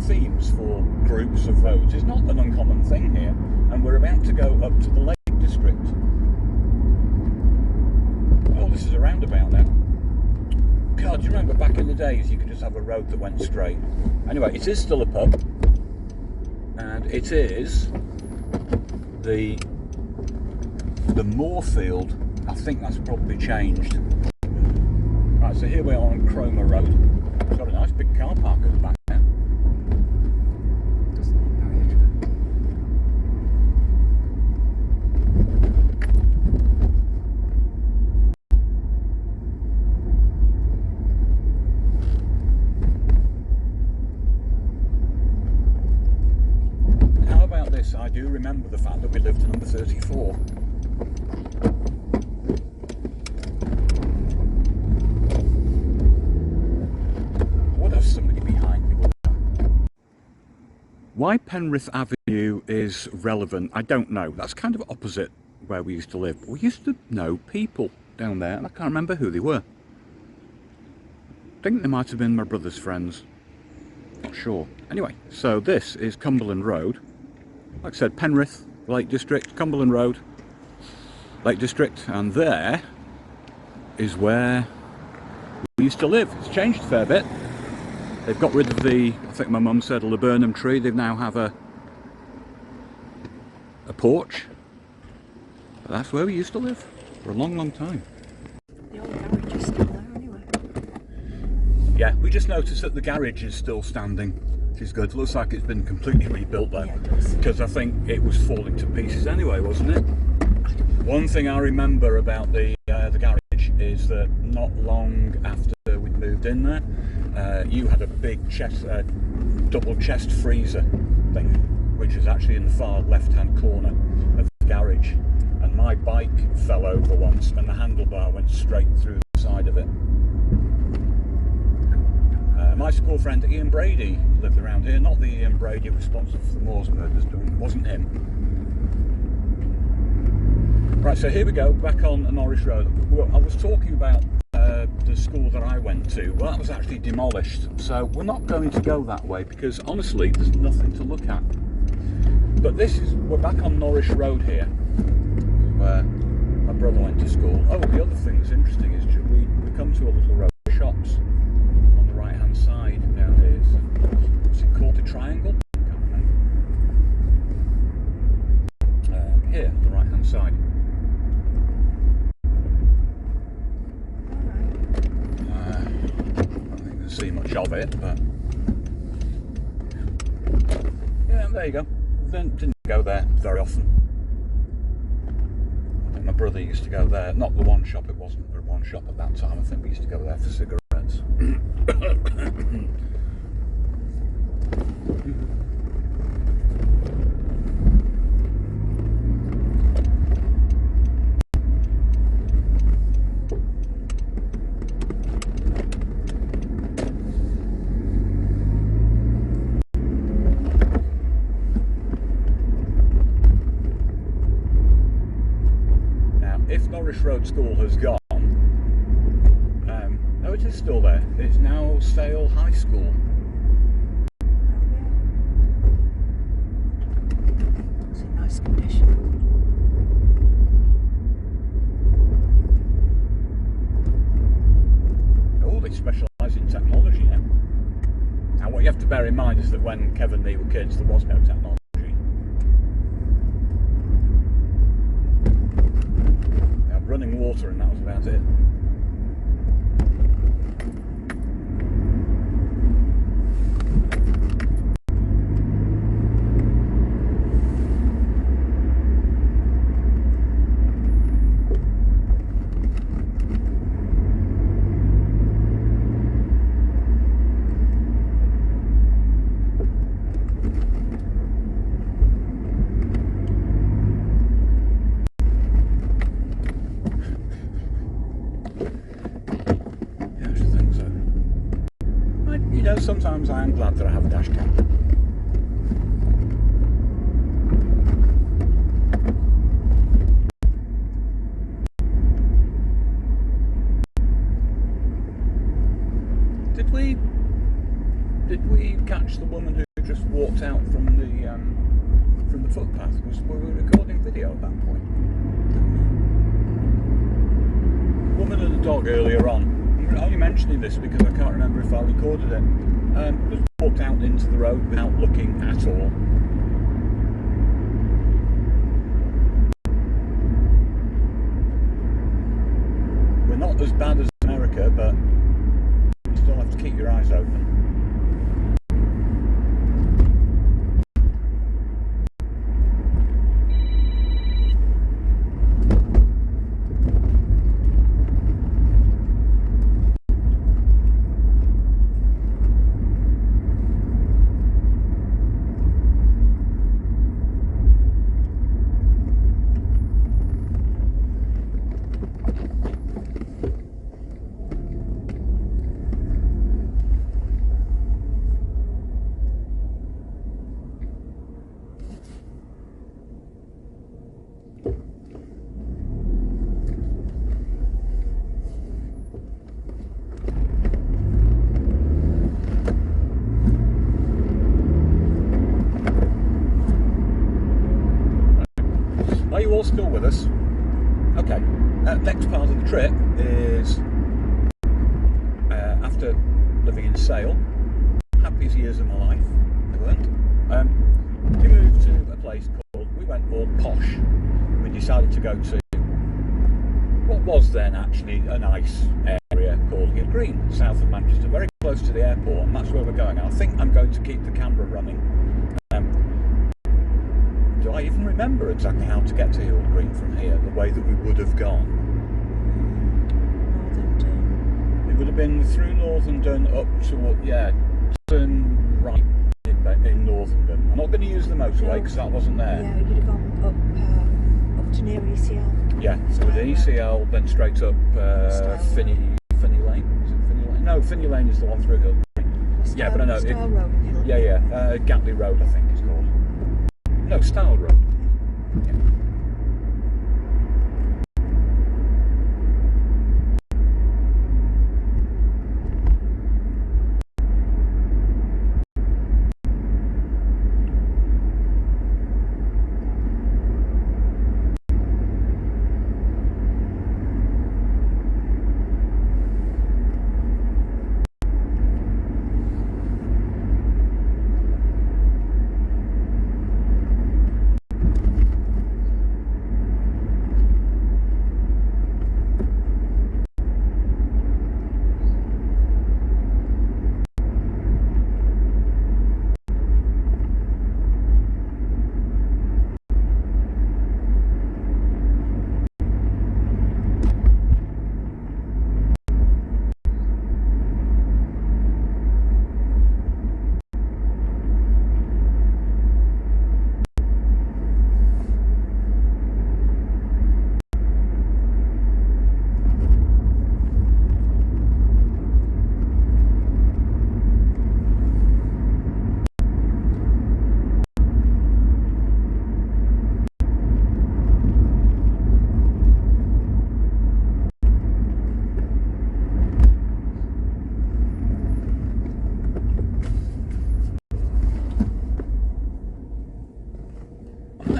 Speaker 1: themes for groups of roads is not an uncommon thing here, and we're about to go up to the Lake District. Oh, this is a roundabout now. God, do you remember back in the days you could just have a road that went straight? Anyway, it is still a pub, and it is the Moorfield. I think that's probably changed. Right, so here we are on Cromer Road. It's got a nice big car park at the back now. How about this? I do remember the fact that we lived to number 34. Why Penrith Avenue is relevant, I don't know. That's kind of opposite where we used to live. We used to know people down there, and I can't remember who they were. I think they might have been my brother's friends. Not sure. Anyway, so this is Cumberland Road. Like I said, Penrith, Lake District, Cumberland Road, Lake District, and there is where we used to live. It's changed a fair bit. They've got rid of the, I think my mum said, a laburnum tree. They now have a porch. But that's where we used to live for a long, long time.
Speaker 2: The old garage is still there anyway.
Speaker 1: Yeah, we just noticed that the garage is still standing, which is good. Looks like it's been completely rebuilt though.
Speaker 2: Yeah, it does.
Speaker 1: Because I think it was falling to pieces anyway, wasn't it? One thing I remember about the garage is that not long after we'd moved in there, you had a big double chest freezer thing, which is actually in the far left hand corner of the garage, and my bike fell over once and the handlebar went straight through the side of it. My school friend Ian Brady lived around here, not the Ian Brady responsible for the Moors murders, it wasn't him. Right, so here we go, back on Norwich Road. I was talking about the school that I went to. Well, that was actually demolished, so we're not going to go that way because honestly there's nothing to look at. But we're back on Norwich Road here, where my brother went to school. Oh, the other thing that's interesting is we come to a little row of shops on the right hand side. Down here, what's it called, the Triangle? I can't remember. inside. I don't think you can see much of it, but yeah, there you go. Didn't go there very often. I think my brother used to go there. Not the one shop, it wasn't the one shop at that time. I think we used to go there for cigarettes. If Norris Road School has gone, no, it is still there. It's now Sale High School.
Speaker 2: It's in nice condition.
Speaker 1: Oh, they specialise in technology now. Now, what you have to bear in mind is that when Kevin and me were kids, there was no technology. Running water, and that was about it. Sometimes I am glad that I have a dash cam. Did we catch the woman who just walked out from the footpath? Were we recording video at that point? Woman and a dog earlier on. I'm only mentioning this because I can't remember if I recorded it. Just walked out into the road without looking at all. We're not as bad as America, but you still have to keep your eyes open. Are you all still with us? Okay. Next part of the trip is after living in Sale, happiest years of my life, I learned. We moved to a place called, we went all posh. We decided to go to what was then actually a nice area called Hill Green, south of Manchester, very close to the airport, and that's where we're going. I think I'm going to keep the camera running. Do I even remember exactly how to get to Hill Green from here, the way that we would have gone?
Speaker 2: Northenden.
Speaker 1: It would have been through Northenden up to, yeah, turn right in Northenden. I'm not going to use the motorway because that wasn't there.
Speaker 2: Yeah, you'd have gone up to near ECL.
Speaker 1: Yeah, so the ECL, then straight up Finney Lane. Is it Finney Lane? No, Finney Lane is the one through Hill Green. Yeah, but I know.
Speaker 2: Style Road.
Speaker 1: Yeah. Gatley Road, I think it's called. No, Style Road. Yeah.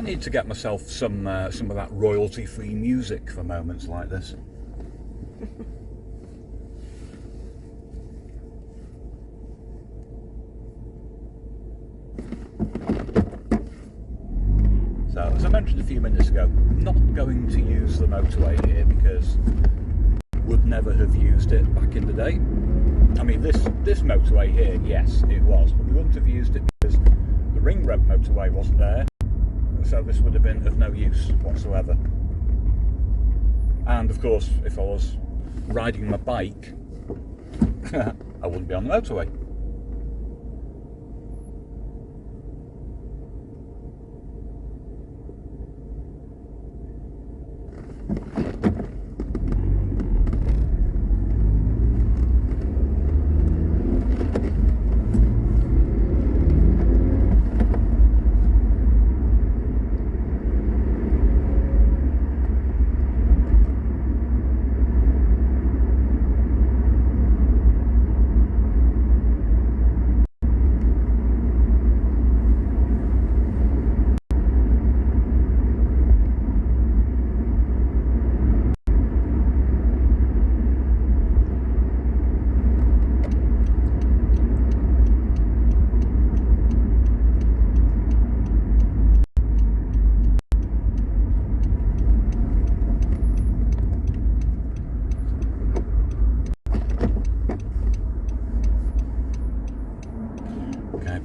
Speaker 1: need to get myself some of that royalty-free music for moments like this. So, as I mentioned a few minutes ago, I'm not going to use the motorway here because would never have used it back in the day. I mean, this motorway here, yes, it was, but we wouldn't have used it because the ring road motorway wasn't there, so this would have been of no use whatsoever. And of course, if I was riding my bike, I wouldn't be on the motorway.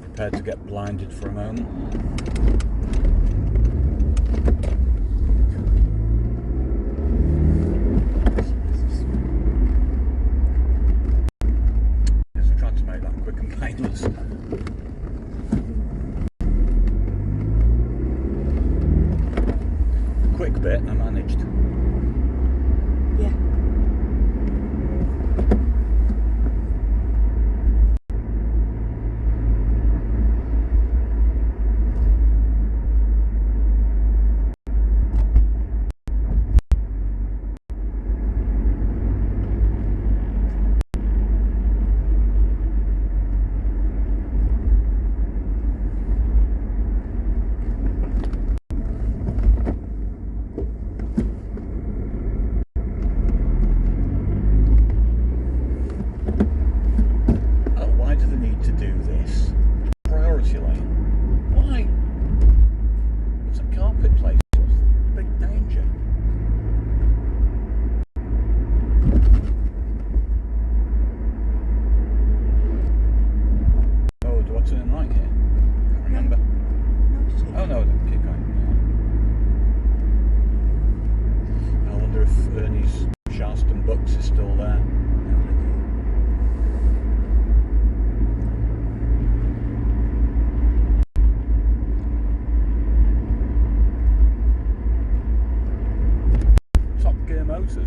Speaker 1: Prepared to get blinded for a moment. Yes, I tried to make that quick and painless. Quick bit, I managed.
Speaker 2: Yeah.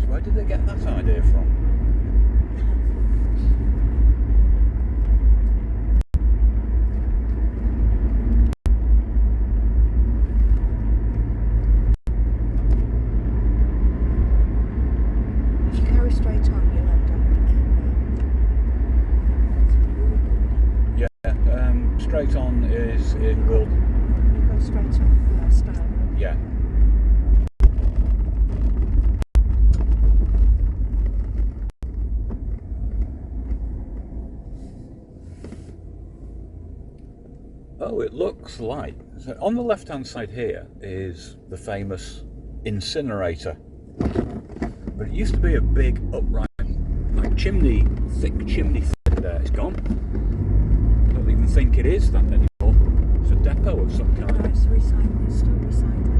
Speaker 2: Where did they get that idea from? If you carry straight on, you'll end up in
Speaker 1: Yeah, straight on is in Will.
Speaker 2: you go straight on style.
Speaker 1: Yeah. Oh, it looks like, so on the left hand side here is the famous incinerator, but it used to be a big upright like chimney, thick chimney thing there. It's gone. I don't even think it is that anymore. It's a depot of some kind.
Speaker 2: No, it's recycling, it's still recycling.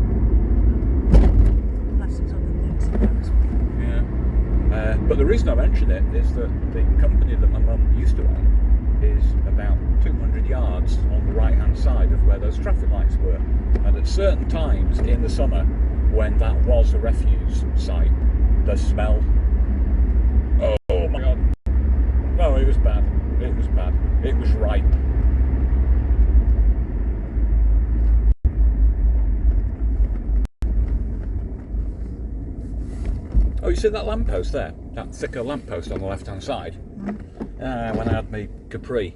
Speaker 2: Unless there's other things in there as well.
Speaker 1: Yeah. But the reason I mention it is that the company that my mum used to own is about 200 yards on the right hand side of where those traffic lights were, and at certain times in the summer when that was a refuse site, the smell, oh my god, no, it was bad, it was bad, it was ripe. Oh, you see that lamppost there, that thicker lamppost on the left hand side? When I had my Capri.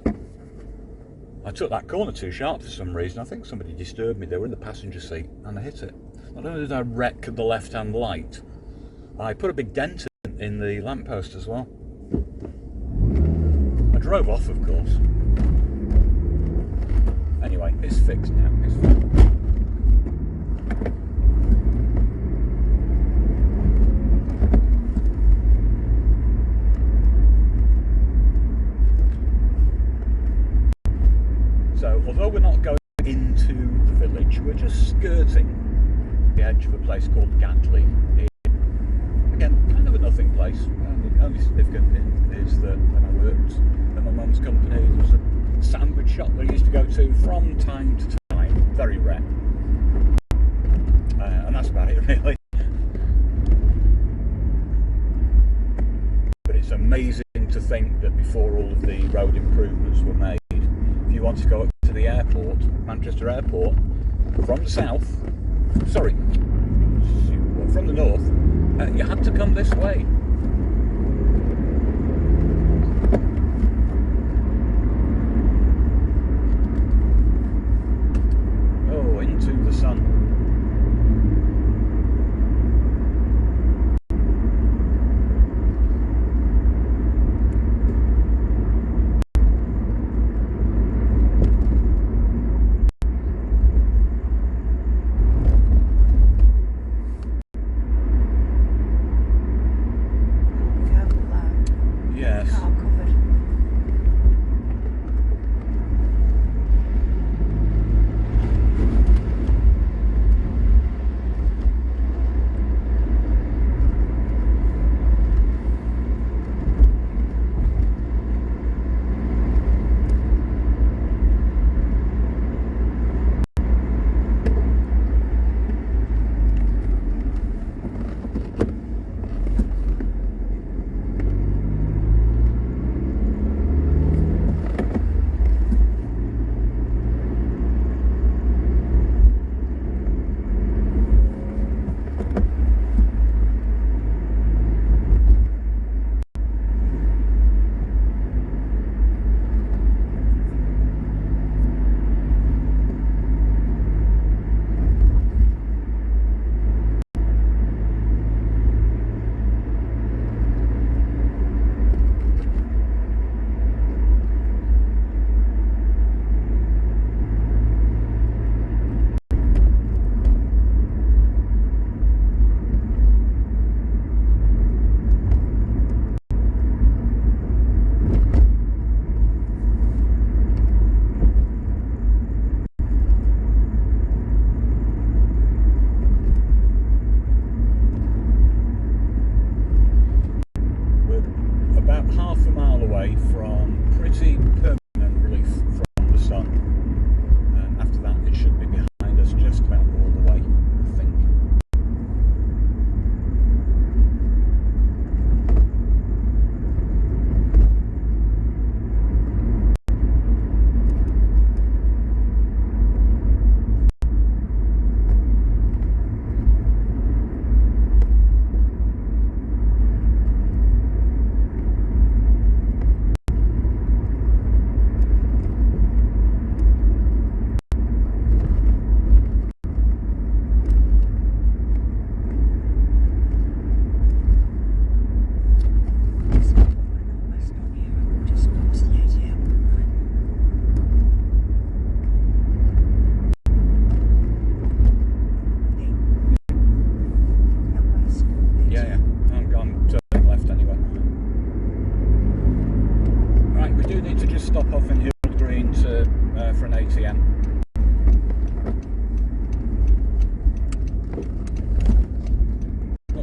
Speaker 1: I took that corner too sharp for some reason. I think somebody disturbed me. They were in the passenger seat and I hit it. Not only did I wreck the left-hand light, I put a big dent in the lamppost as well. I drove off, of course. Anyway, it's fixed now. It's fixed. So, although we're not going into the village, we're just skirting the edge of a place called Gatley. Again, kind of a nothing place. The only significant thing is that when I worked at my mum's company, there was a sandwich shop that I used to go to from time to time, very rare. And that's about it, really. But it's amazing to think that before all of the road improvements were made, if you want to go up to the airport, Manchester Airport, from the south, sorry, from the north, you had to come this way. Oh, into the sun.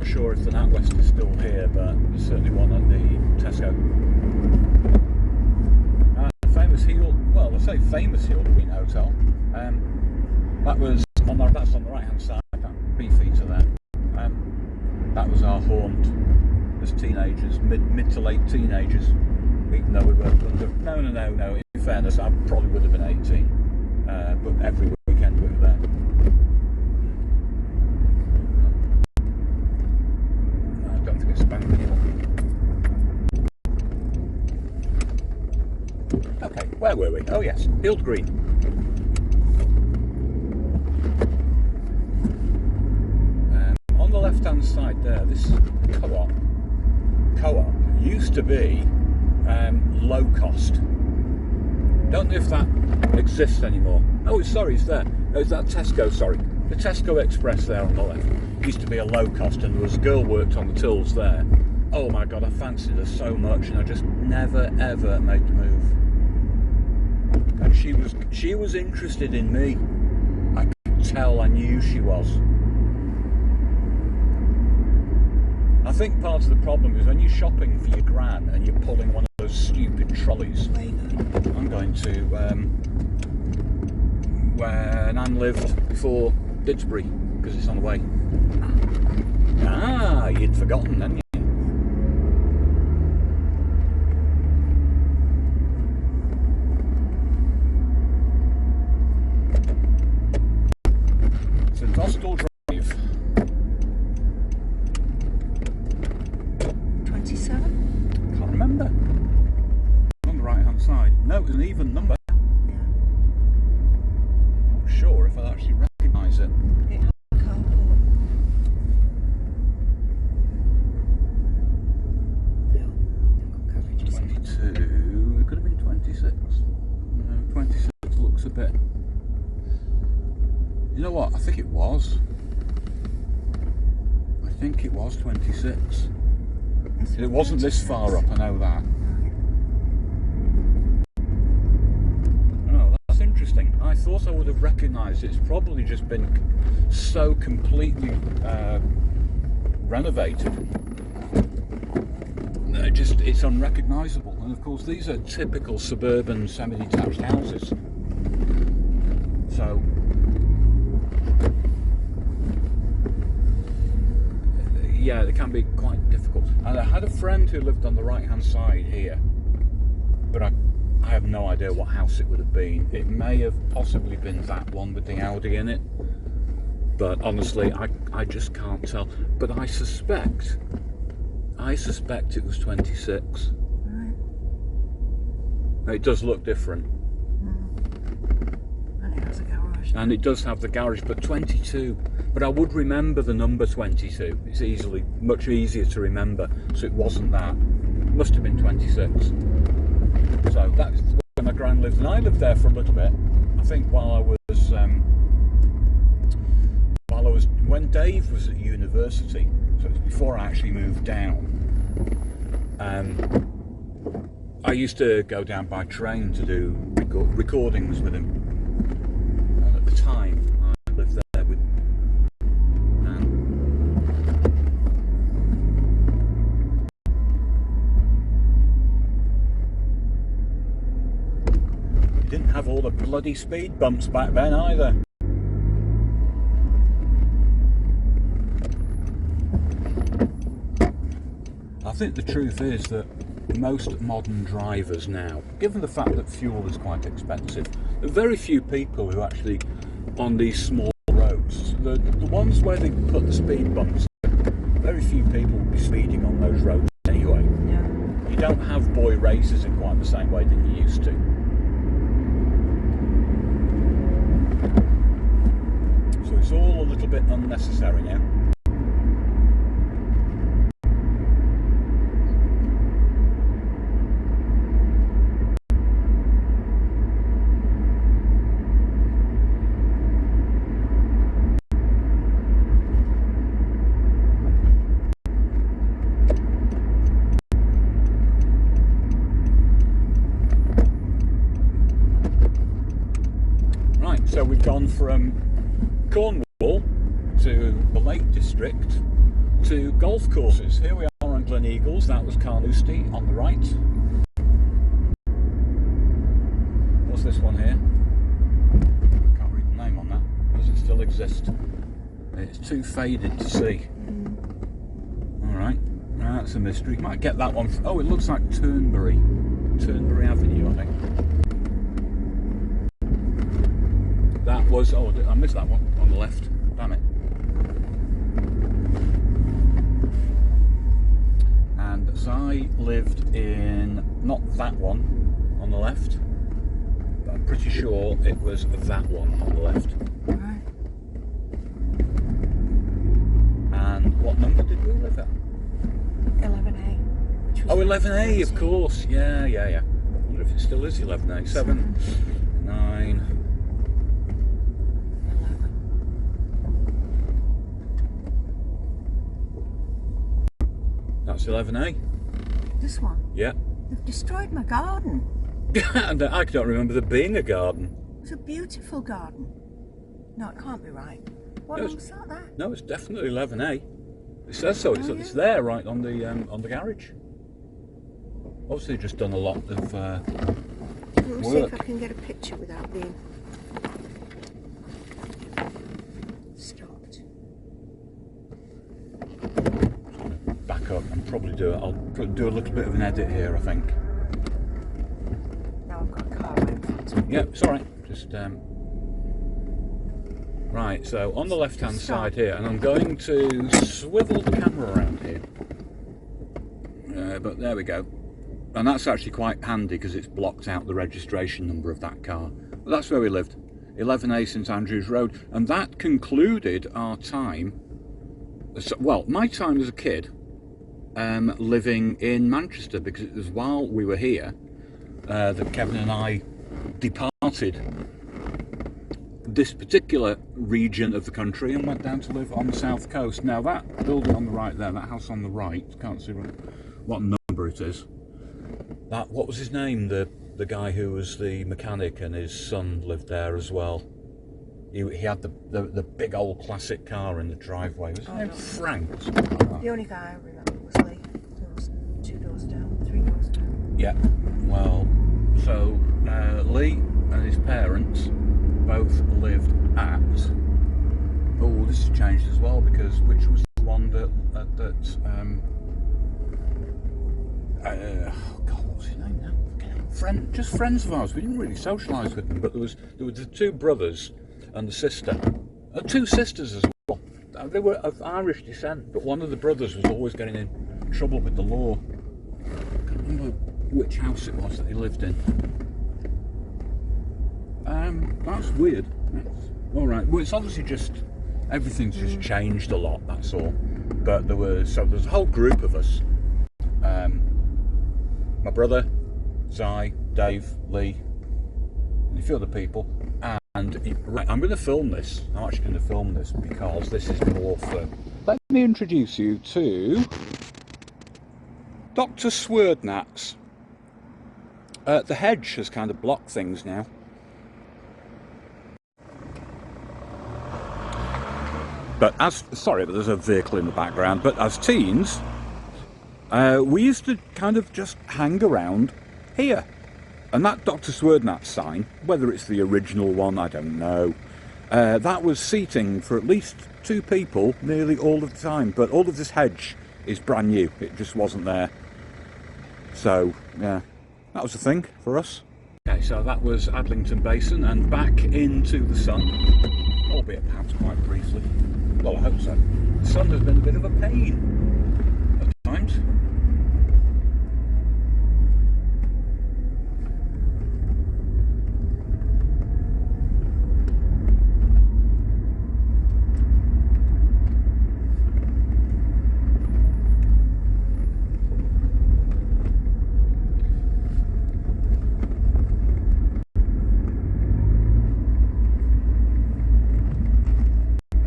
Speaker 1: Sure if the NatWest is still here, but there's certainly one at the Tesco. Famous Heel, well, I say famous Heel Green Hotel. That was on the, that's on the right hand side, that beefeater there. That was our haunt as teenagers, mid to late teenagers, even though we were under. No. In fairness, I probably would have been 18, but every weekend we were there. I don't think it's bank anymore. Okay, well. Where were we? Oh yes, Field Green. On the left-hand side there, this co-op used to be low cost. Don't know if that exists anymore. Oh, sorry, it's there. Oh, it's that Tesco, sorry. The Tesco Express there on the left used to be a low cost, and there was a girl worked on the tills there. Oh my God, I fancied her so much, and I just never ever made the move. And she was interested in me. I could tell, I knew she was. I think part of the problem is when you're shopping for your gran and you're pulling one of those stupid trolleys. I'm going to where Nan lived before Didsbury, because it's on the way. Ah, you'd forgotten, hadn't you? St Austell Drive.
Speaker 2: 27?
Speaker 1: Can't remember. On the right hand side. No, it was an even number.
Speaker 2: Yeah.
Speaker 1: I'm not sure if I'll actually recognise it.
Speaker 2: It had a carport. No, they've got garages.
Speaker 1: 22. It could have been 26. No, 26 looks a bit. You know what? I think it was. I think it was 26. It wasn't this far up, I know that. Oh, that's interesting. I thought I would have recognised it. It's probably just been so completely renovated. It's unrecognisable. And of course, these are typical suburban semi-detached houses. So, yeah, they can be quite difficult. And I had a friend who lived on the right hand side here, but I have no idea what house it would have been. It may have possibly been that one with the Audi in it, but honestly I just can't tell. But I suspect it was 26. Right. It does look different.
Speaker 2: And it has a garage.
Speaker 1: And it does have the garage, but 22. But I would remember the number 22. It's much easier to remember. So it wasn't that. It must have been 26. So that's where my gran lived, and I lived there for a little bit. I think when Dave was at university, so it was before I actually moved down. I used to go down by train to do recordings with him. And at the time, I lived there with Nan. You didn't have all the bloody speed bumps back then either. I think the truth is that most modern drivers now, given the fact that fuel is quite expensive, there are very few people who actually, on these small roads, the ones where they put the speed bumps, very few people will be speeding on those roads anyway.
Speaker 2: Yeah.
Speaker 1: You don't have boy races in quite the same way that you used to. So it's all a little bit unnecessary now. So we've gone from Cornwall to the Lake District to golf courses. Here we are on Glen Eagles, that was Carnoustie on the right. What's this one here? Can't read the name on that. Does it still exist? It's too faded to see. Alright, that's a mystery. Might get that one. Oh, it looks like Turnberry Avenue, I think. That was, oh, I missed that one on the left, damn it. And as I lived in, not that one on the left, pretty sure it was that one on the left.
Speaker 2: Right.
Speaker 1: And what number did we live at?
Speaker 2: 11A. which was
Speaker 1: Oh, 11A, of
Speaker 2: 13.
Speaker 1: course. Yeah. I wonder if it still is 11A. 7, 9.
Speaker 2: 11.
Speaker 1: That's 11A.
Speaker 2: This one.
Speaker 1: Yeah.
Speaker 2: They've destroyed my garden.
Speaker 1: And I don't remember there being a garden.
Speaker 2: It's a beautiful garden. No, it can't be right. What
Speaker 1: No,
Speaker 2: number's that there?
Speaker 1: No, it's definitely 11A. It says so. It's,
Speaker 2: Oh, yeah.
Speaker 1: it's there, right on the garage. Obviously, they've just done a lot of
Speaker 2: Let me see if I
Speaker 1: work.
Speaker 2: can get a picture without being stopped.
Speaker 1: Back up and probably do it. I'll do a little bit of an edit here, I think.
Speaker 2: Now I've got a car right in front of me.
Speaker 1: Yeah, it's all right. Just right. So on the left-hand side here, and I'm going to swivel the camera around here. But there we go. And that's actually quite handy because it's blocked out the registration number of that car. But that's where we lived, 11A St Andrews Road, and that concluded our time. Well, my time as a kid, living in Manchester, because it was while we were here that Kevin and I departed this particular region of the country and went down to live on the south coast. Now that building on the right there, that house on the right, can't see what number it is. That, what was his name? The guy who was the mechanic, and his son lived there as well. He had the big old classic car in the driveway. Was his name Frank? Or something like that.
Speaker 2: The only guy I remember was Lee. There was 2 doors down, 3 doors down.
Speaker 1: Yeah. Well, so Lee and his parents both lived at. Oh, this has changed as well, because which was the one that God, what was his name now? Just friends of ours. We didn't really socialise with them, but there were the 2 brothers and the sister, 2 sisters as well. They were of Irish descent, but one of the brothers was always getting in trouble with the law. I can't remember which house it was that he lived in. That's weird. All right. Well, it's obviously just everything's just changed a lot. That's all. But there's a whole group of us. My brother, Zai, Dave, Lee, and a few other people. And right, I'm going to film this. I'm actually going to film this because this is more fun. Let me introduce you to Dr. Swerdnats. The hedge has kind of blocked things now. But sorry, but there's a vehicle in the background. But as teens, we used to kind of just hang around here. And that Dr. Swerdnats sign, whether it's the original one, I don't know, that was seating for at least 2 people nearly all of the time. But all of this hedge is brand new. It just wasn't there. So, yeah, that was the thing for us. Okay, so that was Adlington Basin, and back into the sun, albeit perhaps quite briefly. Well, I hope so. The sun has been a bit of a pain at times.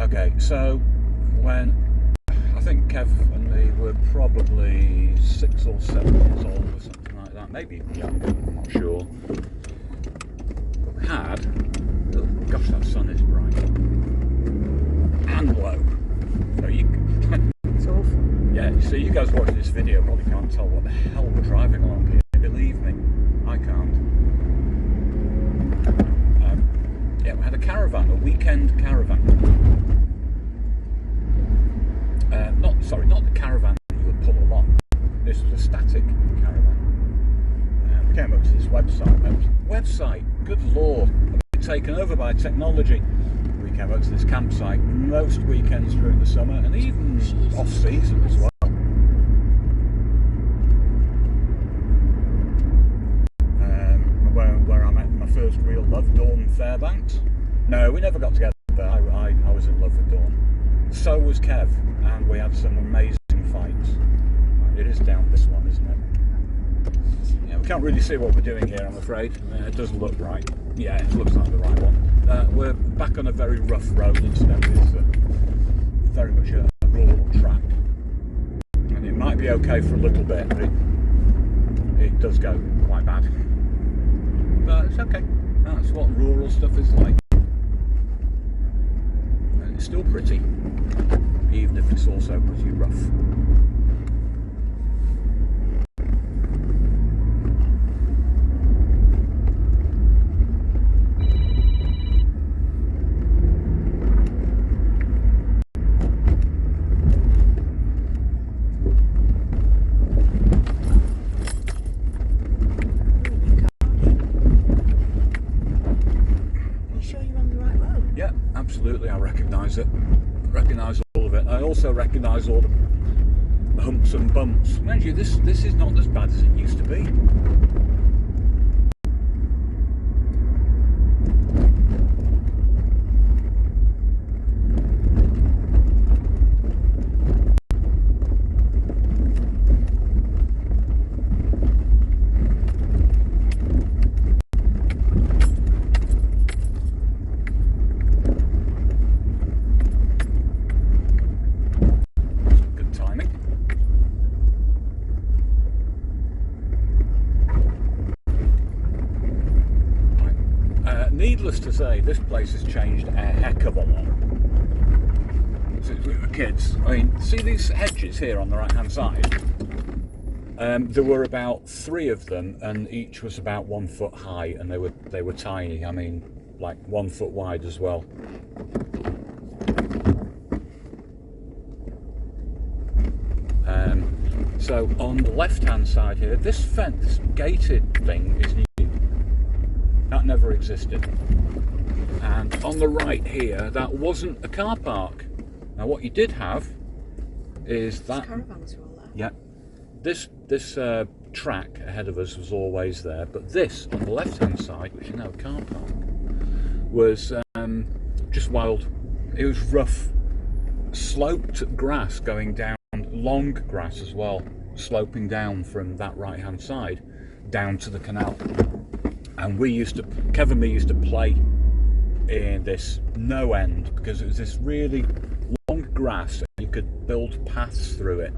Speaker 1: Okay, so when I think Kev and me were probably 6 or 7 years old or something like that, maybe even younger, I'm not sure. But we had, oh gosh, that sun is bright and low. So
Speaker 2: It's awful.
Speaker 1: yeah, so you guys watching this video probably can't tell what the hell we're driving along here. Believe me, I can't. Yeah, we had a caravan, a weekend caravan. Not the caravan that you would pull along. This was a static caravan. We came up to this website. Good lord, I've been taken over by technology. We came up to this campsite most weekends during the summer, and even off season as well. Where I met my first real love. Fairbanks. No, we never got together. I was in love with Dawn. So was Kev, and we had some amazing fights. Right, it is down this one, isn't it? Yeah, we can't really see what we're doing here, I'm afraid. It doesn't look right. Yeah, it looks like the right one. We're back on a very rough road, incidentally. It's very much a rural track. And it might be okay for a little bit, but it does go quite bad. But it's okay. That's what rural stuff is like. And it's still pretty, even if it's also pretty rough. Absolutely, I recognise it. I recognise all of it. I also recognise all the humps and bumps. Mind you, this is not as bad as it used to be. Needless to say, this place has changed a heck of a lot since we were kids. I mean, see these hedges here on the right hand side? There were about 3 of them, and each was about 1 foot high, and they were tiny. I mean, like 1 foot wide as well. So on the left hand side here, this fence gated thing is new. That never existed. And on the right here, that wasn't a car park. Now what you did have is that
Speaker 2: caravans were all there.
Speaker 1: Yeah, this track ahead of us was always there, but this on the left hand side, which is now a car park, was just wild. It was rough, sloped grass going down, long grass as well, sloping down from that right hand side down to the canal. And Kev and me used to play in this no end because it was this really long grass and you could build paths through it.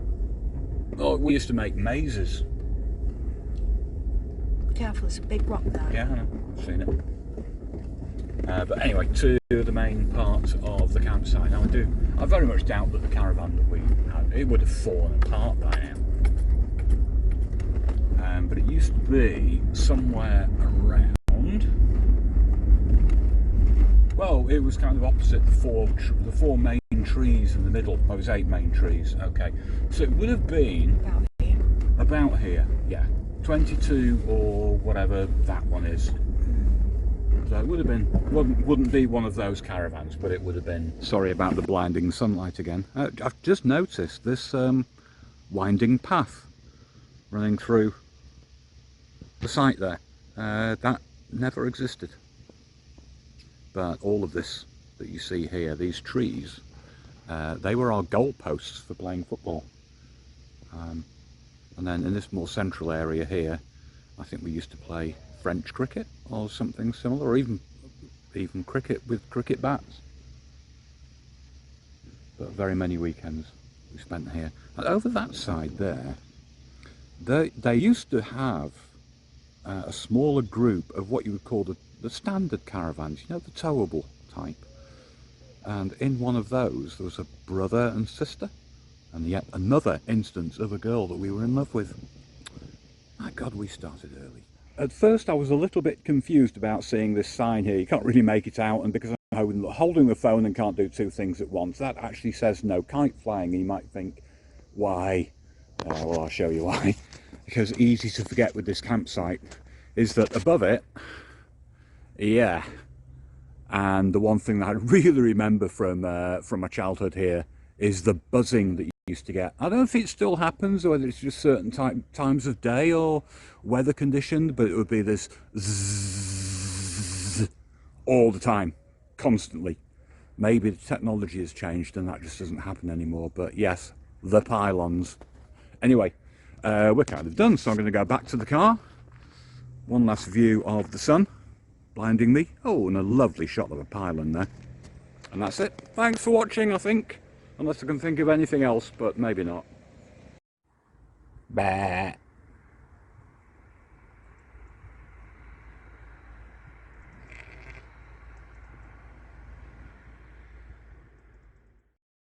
Speaker 1: Oh, we used to make mazes.
Speaker 2: Be careful, there's a big rock there.
Speaker 1: Yeah, I know, I've seen it. But anyway, to the main part of the campsite. Now I very much doubt that the caravan that we had, it would have fallen apart by now. But it used to be somewhere around, well, it was kind of opposite the four main trees in the middle. Oh, it was 8 main trees, okay. So it would have been about here, yeah. 22 or whatever that one is. So it would have been, wouldn't be one of those caravans, but it would have been. Sorry about the blinding sunlight again. I've just noticed this winding path running through the site there. That never existed. But all of this that you see here, these trees, they were our goalposts for playing football. And then in this more central area here, I think we used to play French cricket or something similar, or even cricket with cricket bats. But very many weekends we spent here. And over that side there, they used to have a smaller group of what you would call the standard caravans, you know, the towable type. And in one of those there was a brother and sister, and yet another instance of a girl that we were in love with. My God, we started early. At first I was a little bit confused about seeing this sign here. You can't really make it out, and because I'm holding the phone and can't do 2 things at once, that actually says no kite flying. And you might think, why? Well, I'll show you why. Because easy to forget with this campsite is that above it, yeah, and the one thing that I really remember from my childhood here is the buzzing that you used to get. I don't know if it still happens or whether it's just certain times of day or weather conditioned, but it would be this zzz all the time, constantly. Maybe the technology has changed and that just doesn't happen anymore, but yes, the pylons. Anyway, we're kind of done, so I'm going to go back to the car. One last view of the sun blinding me. Oh, and a lovely shot of a pylon there. And that's it. Thanks for watching, I think. Unless I can think of anything else, but maybe not. Bah.